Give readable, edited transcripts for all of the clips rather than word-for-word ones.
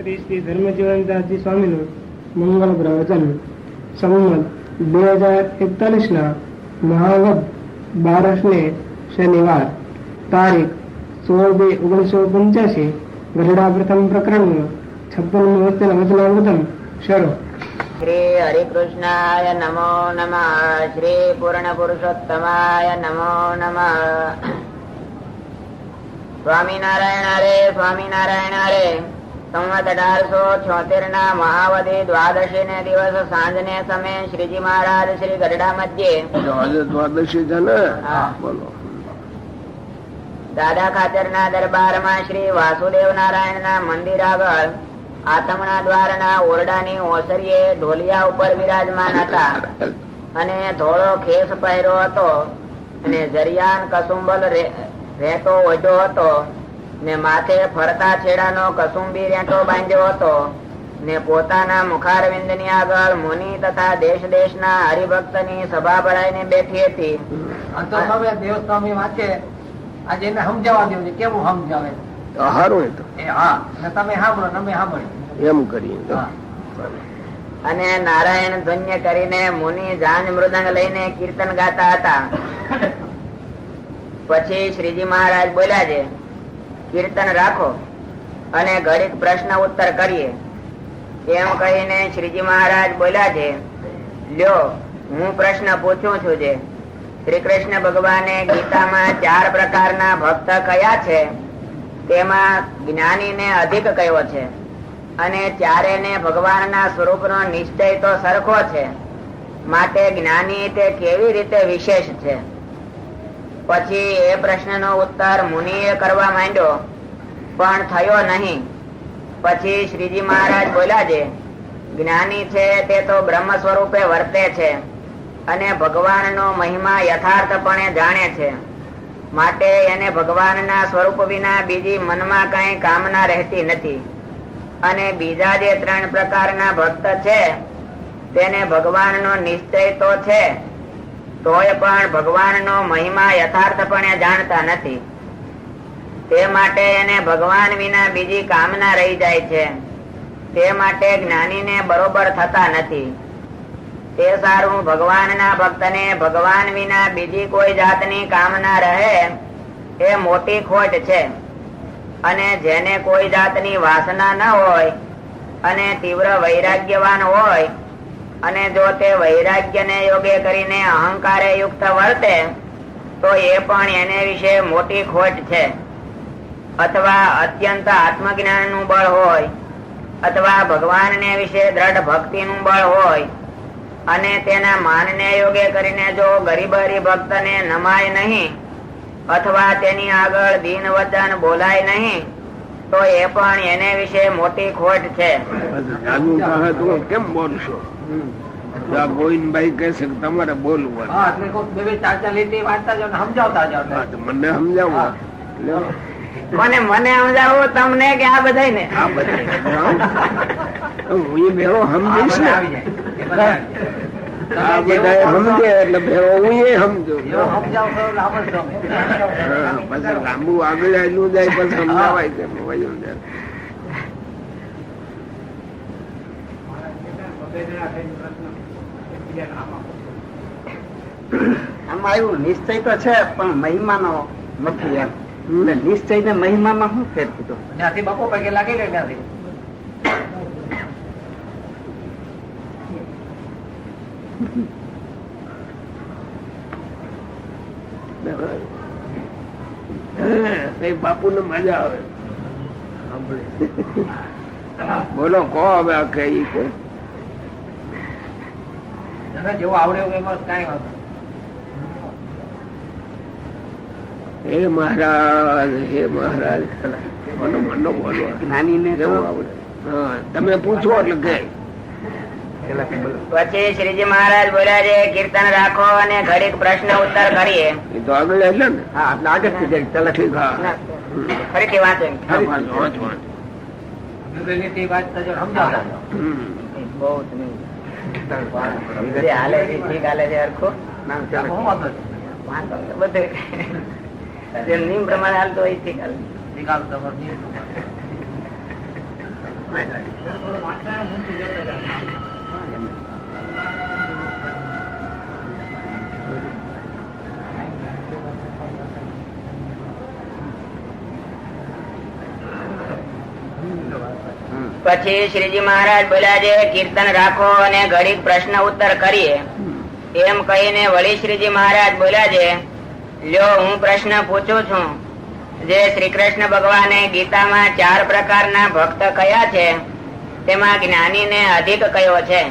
શ્રી શ્રી ધર્મજીવનદાસજી સ્વામીનું મંગળ પ્રવચન સંમત 2041 મહાવદ 12 શનિવાર તારીખ 16/2/1985 ગઢડા પ્રથમ પ્રકરણ 56 વચનામૃતમ શરૂ. શ્રી હરિકૃષ્ણાય નમો નમઃ. શ્રી પૂર્ણ પુરુષોત્તમાય નમો નમઃ. સ્વામિનારાયણ હરે સ્વામિનારાયણ હરે. સંવત 1876 મહાવદી દ્વાદશી ને દિવસ સાંજને સમયે શ્રીજી મહારાજ શ્રી ગઢડા મધ્યે દ્વાદશી છે ને, બોલો. દાદા ખાચર ના દરબાર માં શ્રી વાસુદેવ નારાયણ ના મંદિર આગળ આતમણા દ્વાર ના ઓરડાની ઓસરીએ ઢોલિયા ઉપર વિરાજમાન હતા અને ધોળો ખેસ પહેર્યો હતો અને જરિયાન કસુંબલ રેટો ઓઢ્યો હતો ને માથે ફરતા છેડાનો કસુંબી રેટો બાંધ્યો હતો ને પોતાના મુખારવિંદ ની આગળ મુનિ તથા દેશ દેશ ના હરિભક્ત ની સભા ભરાઈને બેઠી હતી. દેવસ્વામી વાંચે આજે એને સમજાવવા દેવું છે. કેવું સમજાવે? હારું તમે સાંભળો, તમે સાંભળી એમ કરીએ. અને નારાયણ ધન્ય કરીને મુનિ જાન મૃદંગ લઈને કીર્તન ગાતા હતા. પછી શ્રીજી મહારાજ બોલ્યા છે, કીર્તન રાખો અને ઘડીક પ્રશ્ન ઉત્તર કરીએ. એમ કહીને શ્રીજી મહારાજ બોલ્યા છે, લ્યો હું પ્રશ્ન પૂછું છું. છે શ્રી કૃષ્ણ ભગવાને ગીતામાં 4 પ્રકારના ભક્ત કયા છે તેમાં જ્ઞાની ને અધિક કયો છે અને ચારે ને ભગવાનના સ્વરૂપનો નિશ્ચય તો સરખો છે, માટે જ્ઞાની તે કેવી રીતે વિશેષ છે? પછી એ પ્રશ્નનો ઉત્તર મુનિએ કરવા માંડ્યો પણ થયો નહીં. પછી શ્રીજી મહારાજ બોલ્યા છે, જ્ઞાની છે તે તો બ્રહ્મ સ્વરૂપે વર્તે છે અને ભગવાનનો મહિમા યથાર્થપણે જાણે છે, માટે એને ભગવાનના સ્વરૂપ વિના બીજી મનમાં કઈ કામના રહેતી નથી. અને બીજા જે 3 પ્રકારના ભક્ત છે તેને ભગવાનનો નિશ્ચય તો છે, તોય પણ ભગવાનનો મહિમા યથાર્થપણે જાણતા નથી. તે માટે એને ભગવાન વિના બીજી કામના રહી જાય છે. તે માટે જ્ઞાનીને બરોબર થતા નથી. તે સારું ભગવાનના ભક્તને ભગવાન વિના બીજી કોઈ જાતની કામના રહે એ મોટી ખોટ છે. અને જેને કોઈ જાતની વાસના ન હોય અને તીવ્ર વૈરાગ્યવાન હોય અને જો તે વૈરાગ્યને યોગે કરીને અહંકારે યુક્ત વર્તે તો એ પણ એને વિશે મોટી ખોટ છે. અથવા અત્યંત આત્મજ્ઞાનનું બળ હોય અથવા ભગવાનને વિશે દ્રઢ ભક્તિનું બળ હોય અને તેના માનને યોગે કરીને જો ગરીબ હરિભક્તને નમાય નહીં અથવા તેની આગળ દીન વચન બોલાય નહીં તો એ પણ એને વિશે મોટી ખોટ છે. કેમ બોલશો? ગોવિંદભાઈ કહે છે કે તમારે બોલવું. મને સમજાવો. મને સમજાવો તમને કે આ બધા ને હું ભેળો સમજીશ ને. આ બધા સમજે એટલે ભેળો હું સમજો. પછી લાંબુ આગળ આવેલું જાય પછી સમજાવાય છે. આમાં એવું નિશ્ચય તો છે પણ મહિમાનો નથી. એમ નિશ્ચય ને મહિમામાં શું ફેર કીધો? ત્યાંથી બાપુ પગે લાગી ગઈ. ત્યાંથી બાપુ ને મજા આવે. બોલો કહો હવે આ કઈ કે જેવું આવડે એમાં કઈ વાત. હે મહારાજ, હે મહારાજ, મનો બોલો. જ્ઞાની ને જેવું આવડે. તમે પૂછો એટલે કે. પછી શ્રીજી મહારાજ બોલ્યા છે, કીર્તન રાખો અને ઘડીક પ્રશ્ન ઉત્તર કરીએ. એ તો આગળ એટલે ને. હા એટલે આગળ થી જાય. ચાલો ઠીક. ફરીથી વાંચો. હાલે છે ઠીક, હાલે છે હરખું. બધું નિયમ પ્રમાણે હાલતો હોય ઠીક હાલે. પછી શ્રીજી મહારાજ બોલ્યા છે કીર્તન રાખો અને ઘડીક પ્રશ્ન ઉત્તર કરીએ. એમ કહીને વળી શ્રીજી મહારાજ બોલ્યા છે લ્યો હું પ્રશ્ન પૂછું છું. જે શ્રી કૃષ્ણ ભગવાને ગીતામાં 4 પ્રકારના ભક્ત કયા છે તેમાં જ્ઞાની ને અધિક કયો છે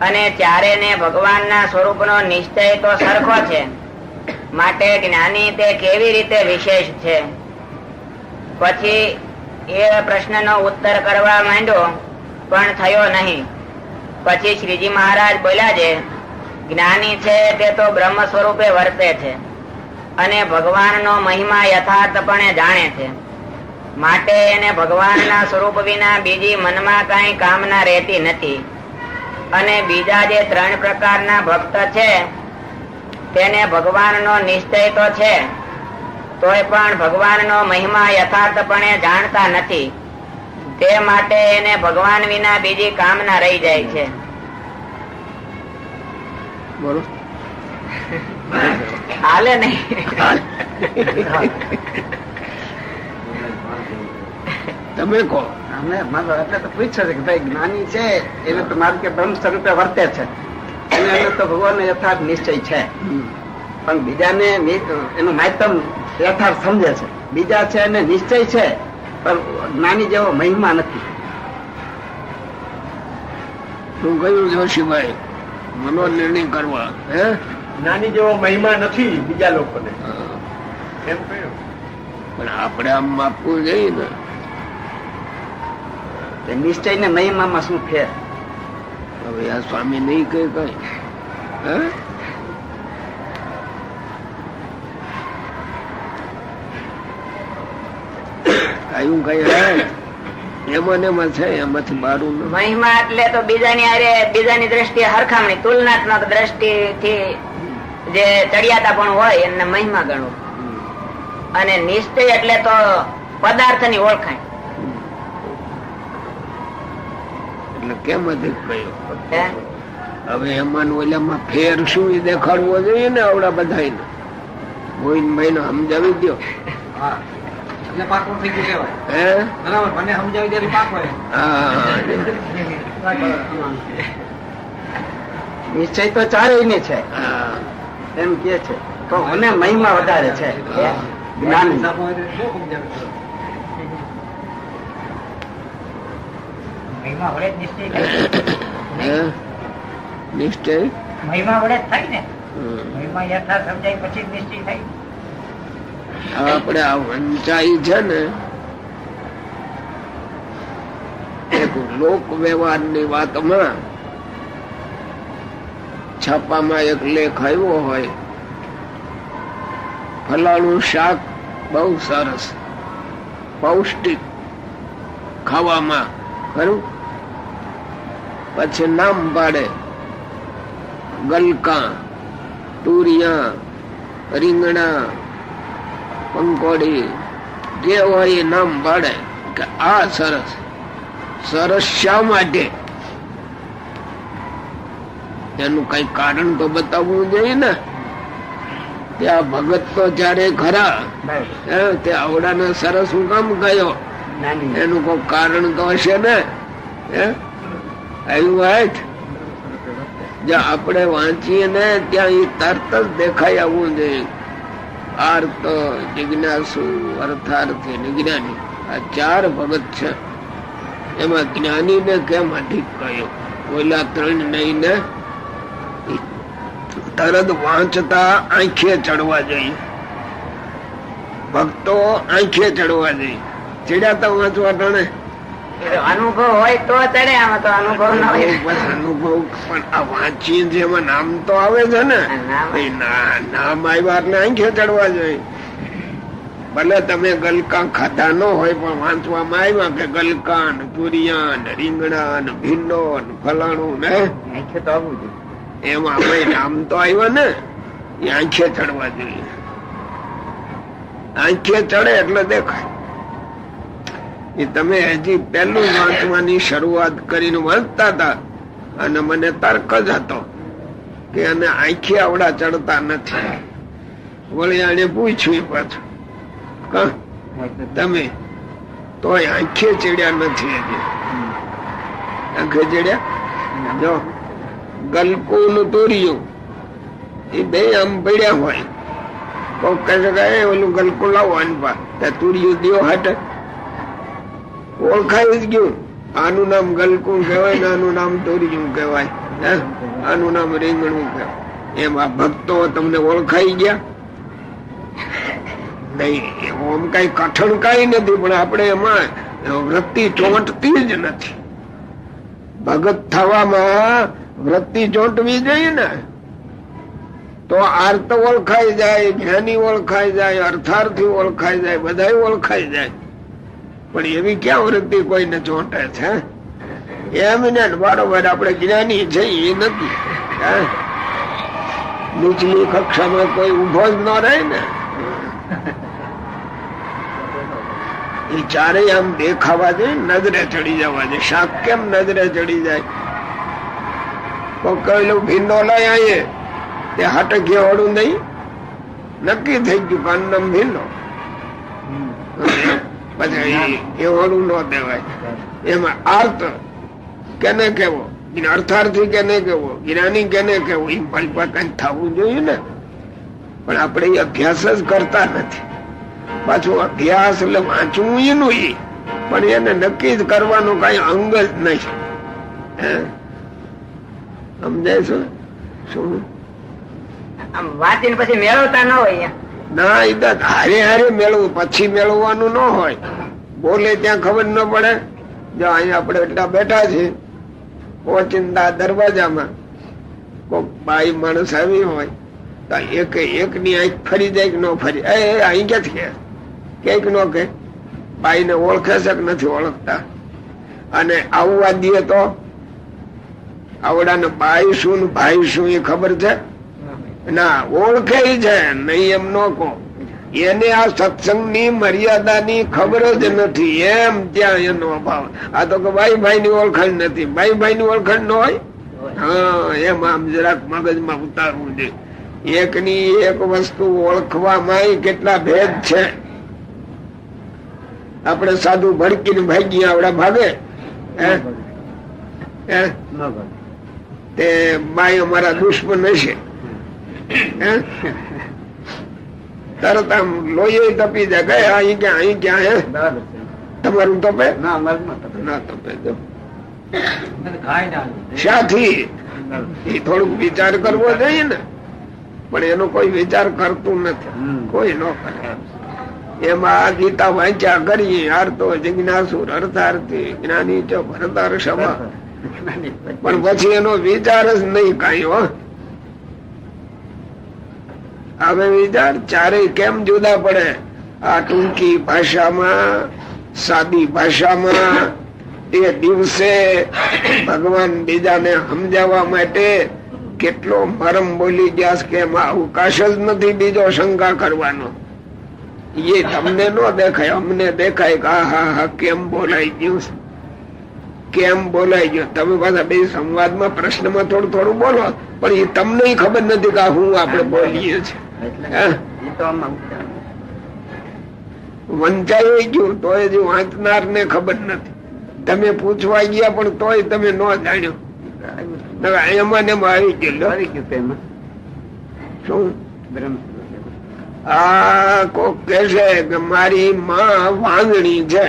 અને ચારે ને ભગવાનના સ્વરૂપનો નિશ્ચય તો સરખો છે, માટે જ્ઞાની તે કેવી રીતે વિશેષ છે? પછી એ પ્રશ્નનો ઉત્તર કરવા માંડ્યો પણ થયો નહીં. પછી શ્રીજી મહારાજ બોલ્યા છે જ્ઞાની છે તે તો બ્રહ્મ સ્વરૂપે વર્તે છે અને ભગવાનનો મહિમા યથાર્થપણે જાણે છે, માટે એને ભગવાનના સ્વરૂપ વિના બીજી મનમાં કઈ કામના રહેતી નથી. અને બીજા જે 3 પ્રકારના ભક્ત છે તેને ભગવાનનો નિશ્ચય તો છે, તોય પણ ભગવાનનો મહિમા યથાર્થપણે જાણતા નથી, તે માટે એને ભગવાન વિના બીજી કામના રહી જાય છે. હાલે નહીં. તમે કહો. અમે એટલે તો પૂછે છે કે ભાઈ જ્ઞાની છે એને તો મારું કે બ્રહ્મ સ્વરૂપે વર્તે છે અને એને તો ભગવાન યથાર્થ નિશ્ચય છે, પણ બીજાને એનું માધ્યમ યથાર્થ સમજે છે. બીજા છે એને નિશ્ચય છે પણ જ્ઞાની જેવો મહિમા નથી. શું કહ્યું જોશીભાઈ? મનોનિર્ણય કરવા હે નાની જેવો મહિમા નથી બીજા લોકોને એમ કહ્યું. પણ આપણે આમ માપવું જોઈએ ને નિશ્ચય ને મહિમામાં શું ફેર? હવે આ સ્વામી નહીં કહે કઈ હે કયું કઈ હે એમાં ને એમાં છે, એમાંથી બારું મહિમા એટલે તો બીજાની દ્રષ્ટિએ હરખામણી, તુલનાત્મક દ્રષ્ટિથી જે ચડિયાતા પણ હોય એને મહિમા ગણવું. અને નિશ્ચય એટલે તો પદાર્થની ઓળખાણ. એટલે કેમ અધિક કયો? હવે એમાં ઓલામાં ફેર શું એ દેખાડવો જોઈએ ને આવડા બધા કોઈ મહિનો સમજાવી દો. નિશ્ચય તો ચારેય ને છે એમ કે છે, તો મને મહિમા વધારે છે જ્ઞાની. નિશ્ચય મહિમા વડે જ થાય ને. મહિમા યથાર્થ સમજાય પછી જ નિશ્ચય થાય. આપડે આ વંચાઈ છે ને એક લોક વ્યવહાર ની વાતમાં છાપામાં એક લેખ આવ્યો હોય, ફલાણું શાક બહુ સરસ પૌષ્ટિક ખાવામાં ખરું, પછી નામ પાડે ગલકા, તુરિયા, રીંગણા, પંકોડી, જે હોય એ નામ પાડે કે આ સરસ. સરસ શા માટે? એનું કઈ કારણ તો બતાવવું જોઈએ ને. ત્યાં ભગત તો જયારે ખરા તે આવડાને સરસ હું કામ ગયો, એનું કોઈ કારણ તો હશે ને. આવ્યું વાત જ્યાં આપણે વાંચીએ ને ત્યાં એ તરત જ દેખાઈ આવવું જોઈએ. આર્ત, જિજ્ઞાસુ, અર્થાર્થી, જ્ઞાની, આ 4 ભગત છે. એમાં જ્ઞાની ને કેમ અધિક કહ્યો? ઓલા 3 નહીં ને. તરત વાંચતા આંખે ચડવા જોઈએ. ભક્તો આંખે ચડવા જોઈએ. ચડ્યાતા વાંચવા ટાણે અનુભવ હોય તો ચડે, આમાં તો અનુભવ ના હોય. અનુભવ પણ આ વાંચી જેમાં નામ તો આવે છે ને, નામ આવ્યા એટલે આંખે ચડવા જોઈએ. ભલે તમે ગલકા ખાતા ન હોય પણ વાંચવામાં આવ્યા કે ગલકા ને તુરિયા ને રીંગણા ને ભીંડો ને ફલાણું ને આંખે તો આવવું જોઈએ. એમાં અમે નામ તો આવ્યા ને, એ આંખે ચડવા જોઈએ. આંખે ચડે એટલે દેખાય. એ તમે હજી પહેલું વાંચવાની શરૂઆત કરીને વાંચતા હતા અને મને તર્ક જ હતો કે આને આંખે આવડા ચડતા નથી. વળી આને પૂછ્યું પાછું તમે તો આંખે ચડ્યા નથી હજી. આંખે ચડ્યા જો ગલકું નું તોર્યું એ બે આમ પડ્યા હોય. કોક કહે છે ઓલું ગલકું લાવો તુર્યું દિયો હાટે ઓળખાઈ જ ગયું. આનું નામ ગલકું કહેવાય ને આનું નામ તોર્યું કહેવાય, આનું નામ રીંગણું કહેવાય. એમ આ ભક્તો તમને ઓળખાઈ ગયા નહીં. આમ કઈ કઠણ કઈ નથી, પણ આપણે એમાં વૃત્તિ ચોંટતી જ નથી. ભગત થવામાં વૃત્તિ ચોંટવી જોઈએ ને તો આર્ત ઓળખાઈ જાય, જ્ઞાની ઓળખાઈ જાય, અર્થાર્થી ઓળખાઈ જાય, બધા ઓળખાઈ જાય. પણ એવી ક્યાં વૃત્તિ કોઈને ચોંટે છે? એમ ને બરોબર આપણે જ્ઞાની છે એ નથી. નીચલી કક્ષામાં કોઈ ઉભો જ ન રહે ને. એ ચારેય આમ દેખાવા જોઈએ, નજરે ચડી જવા જોઈએ. શાક કેમ નજરે ચડી જાય? કહેલું ભીંડો લઈ આવીએ તે હાટકીએ વાળું નહીં, નક્કી થઈ ગયું કાનમ ભીંડો, પછી એ વાળું ન દેવાય. એમાં અર્થ કેને કેવો, અર્થાર્થી કેને કેવો, જ્ઞાની કેને કેવો, એ પલપા કઈ થવું જોઈએ ને. પણ આપણે એ અભ્યાસ જ કરતા નથી. પાછું અભ્યાસ એટલે વાંચવું એનું એ, પણ એને નક્કી જ કરવાનું કઈ અંગ જ નહીં. સમજાય છે શું? વાંચીને પછી મેળવતા ન હોય ના, એ તો હારે હારે મેળવું, પછી મેળવવાનું ન હોય. બોલે ત્યાં ખબર ન પડે. જો અહીંયા આપણે એટલા બેઠા છે, ઓચિંતા દરવાજામાં કોઈક બાઈ માણસ આવી હોય તો એક ની આંખ ફરી જાય કે ન ફરી, અહીં ક્યાંથી કઈક ન કે બાઈ ને ઓળખે છે કે નથી ઓળખતા. અને આવવા દે તો આવડા ને બાઈ શું ને ભાઈ શું એ ખબર છે ના, ઓળખે છે નહીં એમ ન કહો. એને આ સત્સંગ ની મર્યાદા ની ખબર જ નથી, એમ ત્યાં એનો અભાવ. આ તો કે ભાઈ ભાઈ ની ઓળખાણ નથી, ભાઈ ભાઈ ની ઓળખાણ ન હોય. હા, એમ આમ જરાક મગજમાં ઉતારવું છે. એક ની એક વસ્તુ ઓળખવામાં કેટલા ભેદ છે. આપણે સાધુ ભડકીને ભાગીએ આવડા ભાગે તે બાઈ અમારા દુશ્મન હશે, તરત આમ લોહી તપી જાય. ગયા અહીં ક્યાં, અહીં ક્યાં હે તમારું તપે ના તપે. શાથી એ થોડુંક વિચાર કરવો જોઈએ ને, પણ એનો કોઈ વિચાર કરતું નથી, કોઈ ન કરે. એમાં ગીતા વાંચ્યા કરીએ, આર્તો જિજ્ઞાસુર અર્થાર્થી જ્ઞાની ચ ભરતાર ક્ષમા, પણ પછી એનો વિચાર જ નહીં કઈ. હો હવે વિચાર ચારે કેમ જુદા પડે? આ ટૂંકી ભાષામાં, સાદી ભાષામાં એ દિવસે ભગવાન બીજાને સમજાવવા માટે કેટલો મરમ બોલી ગયા કે એમાં અવકાશ જ નથી બીજો શંકા કરવાનો. એ તમને ન દેખાય, અમને દેખાય કે હા હા કેમ બોલાઈ ગયું, કેમ બોલાઈ ગયું. તમે પાછા બે સંવાદમાં પ્રશ્નમાં થોડું થોડું બોલો, પણ એ તમને ખબર નથી કે હું આપણે બોલીએ છીએ. વંચાઈ ગયું તોય જે વાંચનાર ને ખબર નથી. તમે પૂછવા ગયા પણ તોય તમે ન જાણ્યો. એમાં ને આવી ગયું શું? આ કોક કે છે કે મારી માં વાંદણી છે,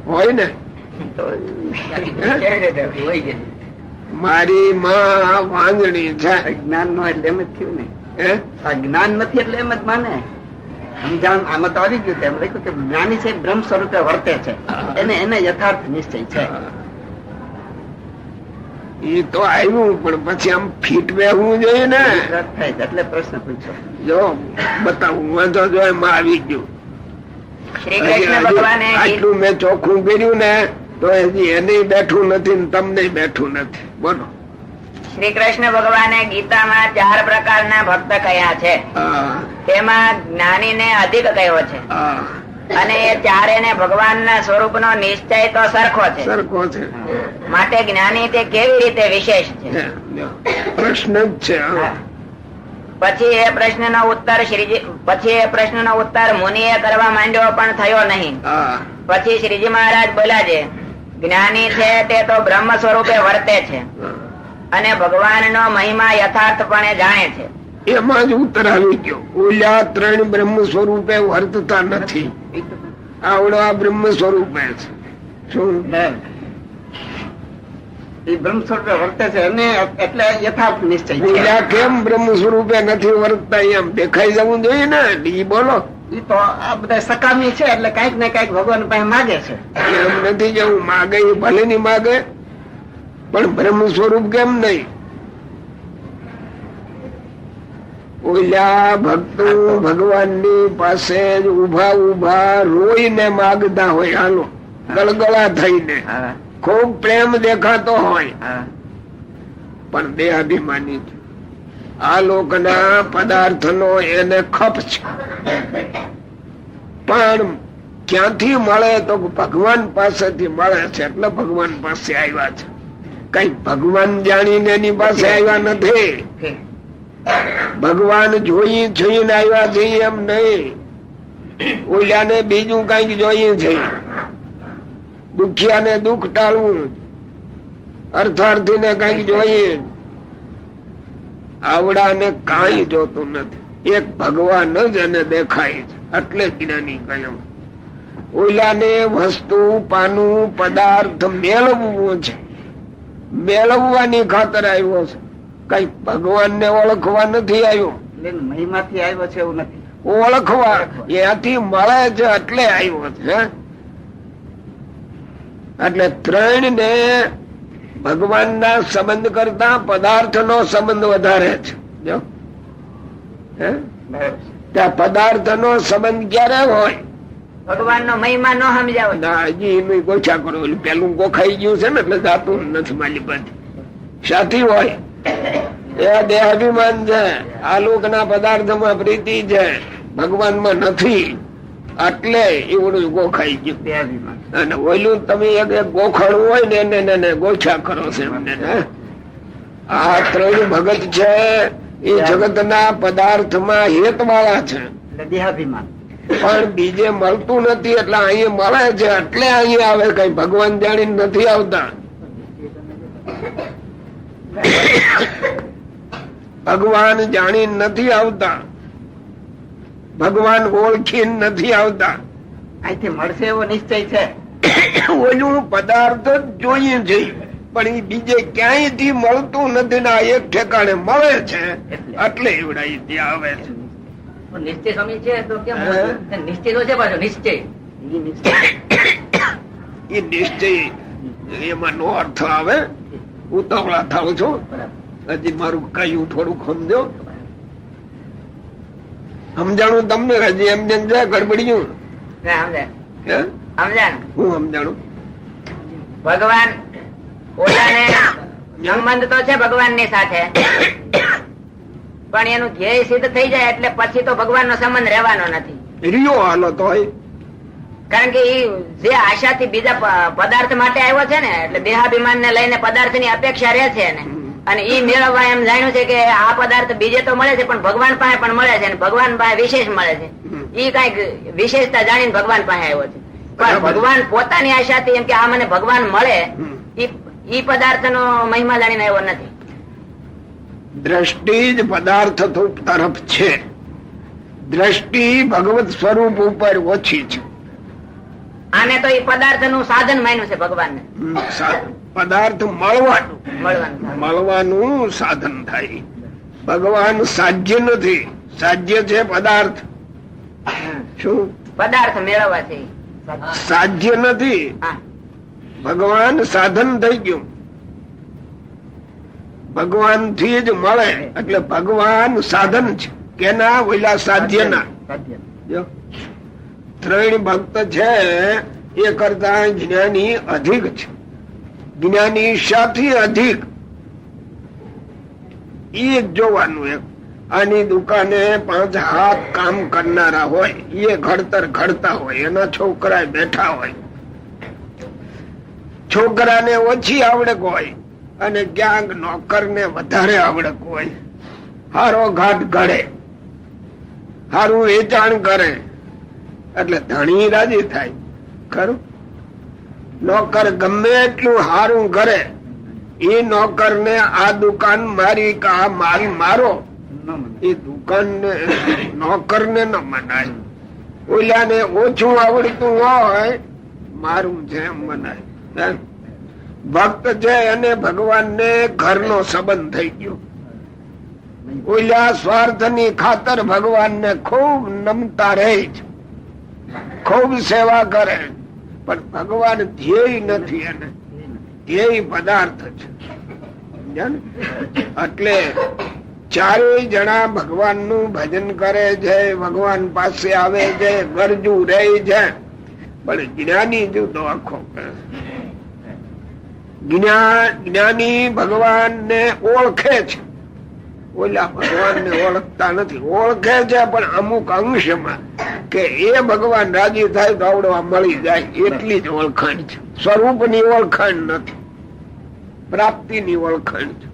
હોય ને? મારી માં વાંદણી છે. જ્ઞાન નો એટલે એમ જ થયું ને. જ્ઞાન નથી એટલે એમ જ માને. સમજાણ આમાં તો આવી ગયું. એમ લખ્યું કે જ્ઞાની છે બ્રહ્મ સ્વરૂપે વર્તે છે, એને યથાર્થ નિશ્ચય છે. એ તો આવ્યું, પણ પછી આમ ફીટ બેહવું જોઈએ ને. એટલે પ્રશ્ન પૂછો. જો બતાવું વાંધો જો એમાં આવી ગયું. શ્રી કૃષ્ણ ભગવાને આટલું મેં ચોખ્ખું કર્યું ને તો હજી એને બેઠું નથી ને તમને બેઠું નથી. બોલો. શ્રી કૃષ્ણ ભગવાને ગીતામાં 4 પ્રકારના ભક્ત કયા છે, તેમાં જ્ઞાની ને અધિક કયો છે? અને એ ચારેને ભગવાનના સ્વરૂપનો નિશ્ચય તો સરખો છે, સરખો છે. માટે જ્ઞાની તે કેવી રીતે વિશેષ છે? પ્રશ્ન જ છે. હા. પછી એ પ્રશ્નનો ઉત્તર મુનિએ કરવા માંડ્યો પણ થયો નહીં. હા. પછી શ્રીજી મહારાજ બોલ્યા છે, જ્ઞાની છે તે તો બ્રહ્મ સ્વરૂપે વર્તે છે અને ભગવાનનો મહિમા યથાર્થપણે જાણે છે. એમાં જ ઉત્તર આવી ગયો. ઓલા 3 બ્રહ્મ સ્વરૂપે વર્તતા નથી, આવડો આ બ્રહ્મ સ્વરૂપે છે. શું એ બ્રહ્મ સ્વરૂપે વર્તે છે અને એટલે યથાર્થ નિશ્ચય છે. ઓલા કેમ બ્રહ્મ સ્વરૂપે નથી વર્તતા એમ દેખાઈ જવું જોઈએ ને. ઈ બોલો. એ તો આ બધા સકામી છે એટલે કઈક ને કઈક ભગવાન પાસે માગે છે. એમ નથી જવું. માગે એ ભલે ની માગે, પણ બ્રહ્મ સ્વરૂપ કેમ નહીં? ઓલા ભક્તો ભગવાનની પાસે જ ઉભા ઉભા રોઈને માગતા હોય. હાલો, ગળગળા થઈને ખૂબ પ્રેમ દેખાતો હોય, પણ દેહાભિમાની છે. આ લોકના પદાર્થનો એને ખપ છે. પણ ક્યાંથી મળે તો ભગવાન પાસેથી મળે છે, એટલે ભગવાન પાસે આવ્યા છે. કઈ ભગવાન જાણીને એની પાસે આવ્યા નથી. ભગવાન જોઈ જોઈને આવ્યા છે એમ નહીં. ઓલાને બીજું કઈક જોઈએ છે. દુખિયાને દુઃખ ટાળવું, અર્થાર્થી ને કઈક જોઈએ. આવડાને કઈ જોતું નથી. એક ભગવાન જ એને દેખાય છે, એટલે જ્ઞાની કહ્યું. ઓલાને વસ્તુ પાનું પદાર્થ મેળવવું છે, મેળવવાની ખાતર આવ્યો છે. કઈ ભગવાન ને ઓળખવા નથી આવ્યો. મહિમાથી આવ્યો છે એવું નથી, ઓળખવા એથી મળે છે એટલે આવ્યો છે. એટલે 3 ને ભગવાન ના સંબંધ કરતા પદાર્થ નો સંબંધ વધારે છે. જો ત્યાં પદાર્થ નો સંબંધ ક્યારે હોય? ભગવાનનો મહિમા ન સમજાવો. હજી એનું ગોછા કરો. પેલું ગોખાઈ ગયું છે ને એટલે જાતું નથી માલી પાસે. સાથી હોય એ દેહાભિમાન છે. આ લોકના પદાર્થમાં પ્રીતિ છે, ભગવાનમાં નથી, એટલે એવડું ગોખાઈ ગયું દેહાભિમાન. અને ઓલું તમે એક ગોખડું હોય ને એને ગોછા કરો છો એમને. આ 3 ભગત છે એ જગતના પદાર્થમાં હેત વાળા છે, દેહાભિમાન. પણ બીજે મળતું નથી એટલે અહીંયા મળે છે એટલે અહીંયા આવે. કઈ ભગવાન જાણીને નથી આવતા. ભગવાન જાણીને નથી આવતા, ભગવાન ઓળખીને નથી આવતા. અહીંથી મળશે એવો નિશ્ચય છે. ઓલું પદાર્થ જ જોઈએ છે, પણ એ બીજે ક્યાંય થી મળતું નથી ને આ એક ઠેકાણે મળે છે એટલે એવડા ત્યાં આવે છે. નિશ્ચય સ્વામી છે તો કેમ નિશ્ચય તો છે પાછો નિશ્ચય. એ નિશ્ચય એમાં નો અર્થ આવે. ઉતાવળા થાવ છો. હજી મારું કયું થોડુંક સમજો. સમજાણું તમને? હજી એમ જેમ જાય ગડબડિયું. હું સમજાણું. ભગવાન ઓલાને સંબંધ તો છે ભગવાન ની સાથે, પણ એનું ધ્યેય સિદ્ધ થઈ જાય એટલે પછી તો ભગવાન નો સંબંધ રહેવાનો નથી. રિયો હાલો તો કારણ કે જે આશાથી બીજા પદાર્થ માટે આવ્યો છે ને, એટલે દેહાભિમાન ને લઈને પદાર્થ ની અપેક્ષા રહે છે ને, અને ઈ મેળવવા એમ જાણ્યું છે કે આ પદાર્થ બીજે તો મળે છે પણ ભગવાન પાસે પણ મળે છે, ભગવાન પાસે વિશેષ મળે છે. ઈ કઈક વિશેષતા જાણીને ભગવાન પાસે આવ્યો છે. પણ ભગવાન પોતાની આશાથી એમ કે આ મને ભગવાન મળે, ઈ પદાર્થ નો મહિમા જાણીને આવ્યો નથી. દ્રષ્ટિ જ પદાર્થ તરફ છે. દ્રષ્ટિ ભગવત સ્વરૂપ ઉપર ઓછી છે. આને તો એ પદાર્થ નું સાધન માન્યું છે ભગવાન ને. પદાર્થ મળવાનું સાધન થાય. ભગવાન સાધ્ય નથી, સાધ્ય છે પદાર્થ. શું પદાર્થ મેળવવા છે? સાધ્ય નથી, ભગવાન સાધન થઈ ગયું. ભગવાન થી જ મળે એટલે ભગવાન સાધન છે. કેના? ઓલા સાધ્ય ના. 3 ભક્ત છે એ કરતા જ્ઞાની અધિક છે. જ્ઞાની શાથી અધિક એ જોવાનું. એક આની દુકાને 5 હાથ કામ કરનારા હોય, એ ઘડતર ઘડતા હોય, એના છોકરા બેઠા હોય. છોકરાને ઓછી આવડક હોય અને ક્યાંક નોકરને વધારે આવડક હોય. હારો ઘાટ ઘડે, હારું વેચાણ કરે એટલે ધણી રાજી થાય. ખરું? નોકર ગમે એટલું હારું કરે, એ નોકર ને આ દુકાન મારી કે આ માલ મારો, એ દુકાન ને નોકર ને ન મનાય. ઓલા ને ઓછું આવડતું હોય, મારું છે એમ મનાય. ભક્ત છે અને ભગવાન ને ઘર નો સંબંધ થઈ ગયો. ઓલા સ્વાર્થ ની ખાતર ભગવાન ને ખૂબ નમતા રહે છે, ખૂબ સેવા કરે, પણ ભગવાન ધ્યેય નથી, એને ધ્યેય પદાર્થ છે. એટલે ચારેય જણા ભગવાન નું ભજન કરે છે, ભગવાન પાસે આવે છે, ગરજુ રહે છે, પણ જ્ઞાની જુદો આખો. જ્ઞાની ભગવાન ને ઓળખે છે, ઓલા ભગવાન ને ઓળખતા નથી. ઓળખે છે પણ અમુક અંશમાં, કે એ ભગવાન રાજી થાય તો આવડવા મળી જાય, એટલી જ ઓળખાણ છે. સ્વરૂપ ની ઓળખાણ નથી, પ્રાપ્તિ ની ઓળખાણ છે.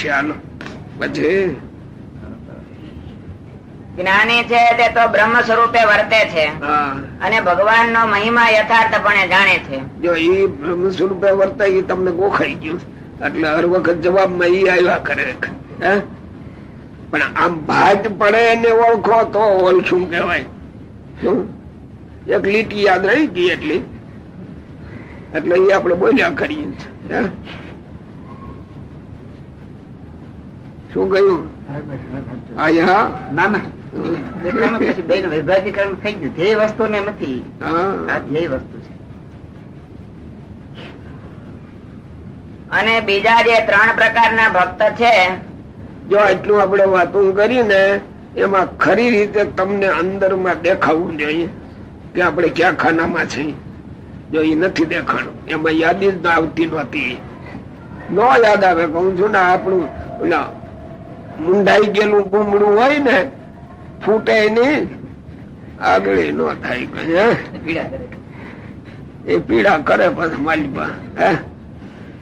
ચાલો પછી જ્ઞાની છે તે તો બ્રહ્મ સ્વરૂપે વર્તે છે અને ભગવાન નો મહિમા યથાર્થપણે જાણે છે. જો એ બ્રહ્મ સ્વરૂપે વર્તે, એ તમને ગોખાઈ ગયું, એટલે હર વખત જવાબમાં ઈ આવ્યા કરે. પણ આમ ભાત પડે એને ઓળખો તો ઓળખું કેવાય. એક લીટી યાદ રહી ગઈ એટલી, એટલે એ આપણે બોલ્યા કરીએ. શું કહ્યું? ના ના, વિભાગીકરણ થઈ ગયું. જે વસ્તુ ને નથી, જે વસ્તુ છે. અને બીજા જે 3 પ્રકારના ભક્ત છે, જો એટલું આપણે વાતો કરી ને, એમાં ખરી રીતે તમને અંદર માં દેખાવું જોઈએ કે આપણે ક્યાં ખાનામાં છીએ. જો એ નથી દેખાણું, એમાં યાદી જ આવતી નહોતી. ન યાદ આવે, કહું છું ને, આપણું ઓલા મુંડાઈ ગયેલું બુમડું હોય ને, ફૂટે નહી, આગળ ન થાય, એ પીડા કરે પછી માલિપા.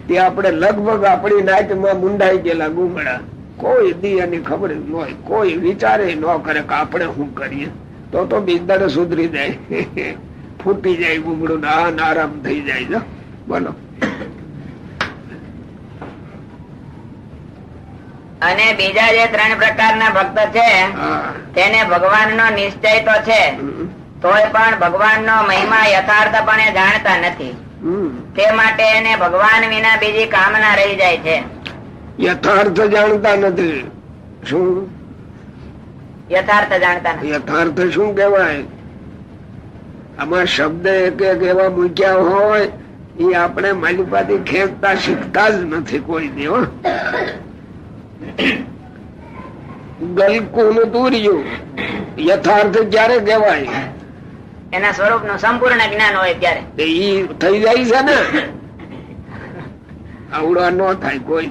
તે આપણે લગભગ આપણી નાચમાં મુંડાઈ ગયેલા ગુમડા, કોઈ દી એની ખબર ન હોય, કોઈ વિચારે ન કરે કે આપણે શું કરીએ. તો બીજદાડે સુધરી જાય, ફૂટી જાય ગુમડું, આરામ થઈ જાય. બોલો. અને બીજા જે 3 પ્રકારના ભક્ત છે, તેને ભગવાન નો નિશ્ચય તો છે, તોય પણ ભગવાન નો મહિમા યથાર્થપણે જાણતા નથી. તે માટે એને ભગવાન વિના બીજી કામના રહી જાય છે. યથાર્થ જાણતા નથી. શું યથાર્થ જાણતા નથી? યથાર્થ શું કેવાય? આમાં શબ્દ એક એક એવા મૂક્યા હોય, એ આપણે માલિપાથી ખેંચતા શીખતા જ નથી કોઈ દેવ. ગલકું તૂર્યું યથાર્થ ક્યારે કહેવાય? એના સ્વરૂપ નું સંપૂર્ણ જ્ઞાન હોય ત્યારે ઈ થઈ જાય છે ને. આવડા ન થાય કોઈ.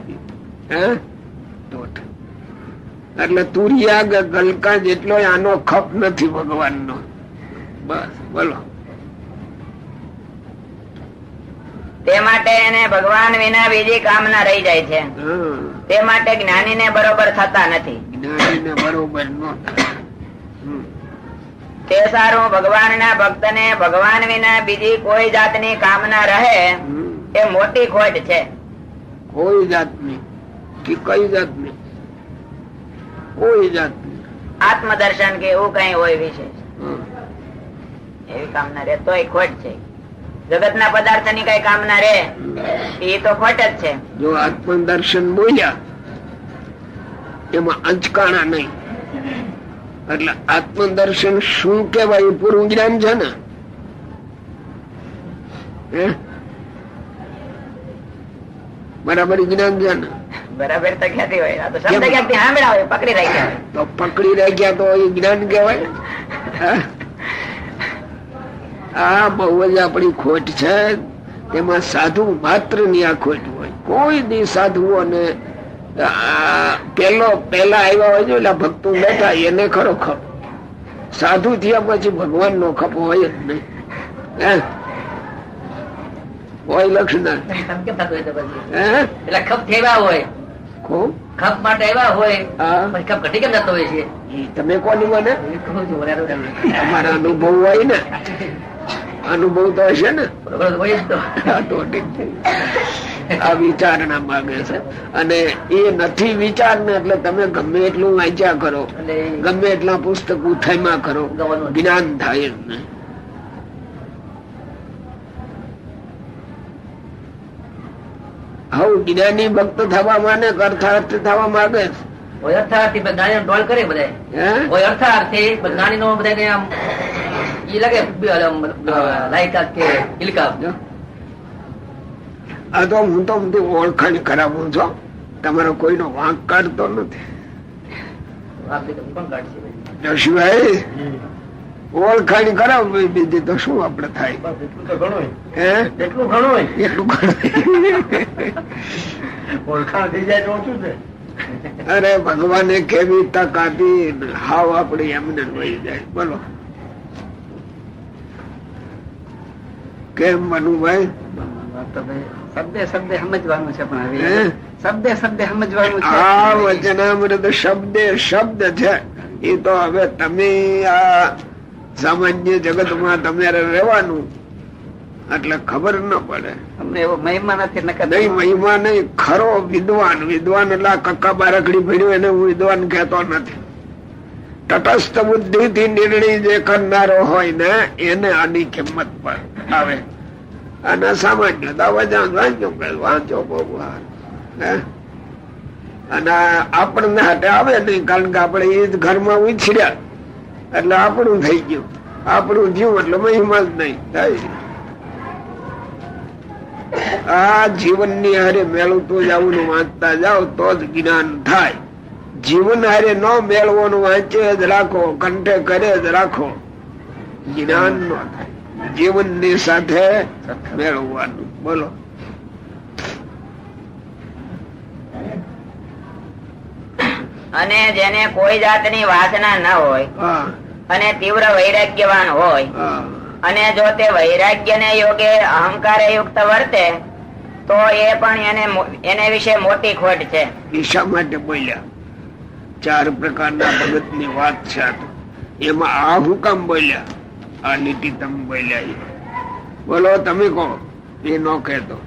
એટલે તુરિયા ગલકા જેટલો આનો ખપ નથી ભગવાન નો. બસ બોલો. તે માટે એને ભગવાન વિના બીજી કામના રહી જાય છે. તે માટે જ્ઞાની ને બરોબર થતા નથી. જ્ઞાની ને બરોબર ન થાય. તે સારું ભગવાન ના ભક્ત ને ભગવાન વિના બીજી કોઈ જાતની કામના રહે એ મોટી ખોટ છે. કોઈ જાતની કે કઈ જાતની? કોઈ જાતની. આત્મદર્શન કે એવું કઈ હોય વિશેષ એવી કામના રે તો ખોટ છે. જગત ના પદાર્થ ની કઈ કામના રે એ તો ખોટ જ છે. જો આત્મદર્શન બોલ્યા એમાં અંચકાણા નહીં. એટલે આત્મદર્શન શું કેવાય? પૂરું જ્ઞાન છે ને. બરાબર જ્ઞાન છે ને? બરાબર તો ક્યાંથી હોય? આ તો શબ્દ ક્યાંથી સાંભળ્યા હોય, પકડી રાખ્યા હોય. તો પકડી રાખ્યા તો એ જ્ઞાન કેવાય? આ બહુ જ આપણી ખોટ છે. તેમાં સાધુ માત્ર ની આ ખોટ હોય. કોઈ દી સાધુઓને પેલા આવ્યા હોય એટલે ભક્તો બેઠા એને ખરો ખપ. સાધુ થયા પછી ભગવાન નો ખપ હોય જ નહીં. હોય લક્ષ્મણ એટલે ખપ થયા હોય, ખૂબ ખપ માટે આવ્યા હોય, ખપ ઘટી કેમ જતો હોય છે? તમે કોની મને તમારા અનુભવ હોય ને, અનુભવ તો હશે ને. આ વિચારણા માંગે છે અને એ નથી વિચાર ને એટલે તમે ગમે એટલું વાંચ્યા કરો, ગમે એટલા પુસ્તક ઉથાઈમાં કરો, જ્ઞાન થાય જ નહીં. હવે જ્ઞાની ભક્ત થવા માને અર્થાર્થ થવા માંગે અર્થાર્થી ડોલ કરે બધા અર્થાર્થી જ્ઞાની નો બધા લાગે લાયકાત કે ઇલકાબ. આ તો હું તો બધું ઓળખાણ કરાવું છું, તમારો કોઈનો વાંક કાઢતો નથી. જશુભાઈ ઓળખાણ કરાવ, બીજી તો શું આપડે થાય? એટલું ઘણું ઓળખાણ થઈ જાય તો શું છે? અરે ભગવાને કેવી તક આપી, હાવ આપડે એમને વહી જાય. બોલો કેમ મનુભાઈ? શબ્દે શબ્દે સમજવાનું છે, પણ હવે શબ્દે શબ્દે સમજવાનું છે. આ વચનામૃત શબ્દે શબ્દ છે. એ તો હવે તમે આ સામાન્ય જગતમાં તમારે રહેવાનું એટલે ખબર ન પડે. અમને એવો મહિમા નથી. નહીં મહિમા નહીં, ખરો વિદ્વાન. વિદ્વાન એટલે કક્કા બારકડી ભર્યું એને હું વિદ્વાન કહેતો નથી. તટસ્થ બુદ્ધિ થી નિર્ણય જે કરનારો હોય ને એને આની કિંમત પર આવે. અને સામાન્ય વાંચો બહુ અને આપણને હાથે આવે નહીં, કારણ કે આપણે એ જ ઘરમાં ઉછર્યા એટલે આપણું થઈ ગયું. આપણું થયું એટલે મહિમા જ નહીં થાય. આ જીવન ની હારે મેળવતું જવું, વાંચતા જાઓ તો જ જ્ઞાન થાય. જીવન હારે ન મેળવવાનું, વાંચે જ રાખો, કંઠે કરે જ રાખો, જ્ઞાન ન થાય. જીવન ની સાથે મેળવવાનું. બોલો અને જેને કોઈ જાતની વાસના ન હોય અને તીવ્ર વૈરાગ્યવાન હોય અને જો તે વૈરાગ્ય ને યોગે અહંકાર યુક્ત વર્તે તો એ પણ એને વિશે મોટી ખોટ છે. દિશા માટે બોલ્યા 4 પ્રકારના ભગત ની વાત છે. એમાં આ હુકમ બોલ્યા, આ નીતિ તમે બોલ્યા. બોલો તમે કહો, એ ન કહેતો.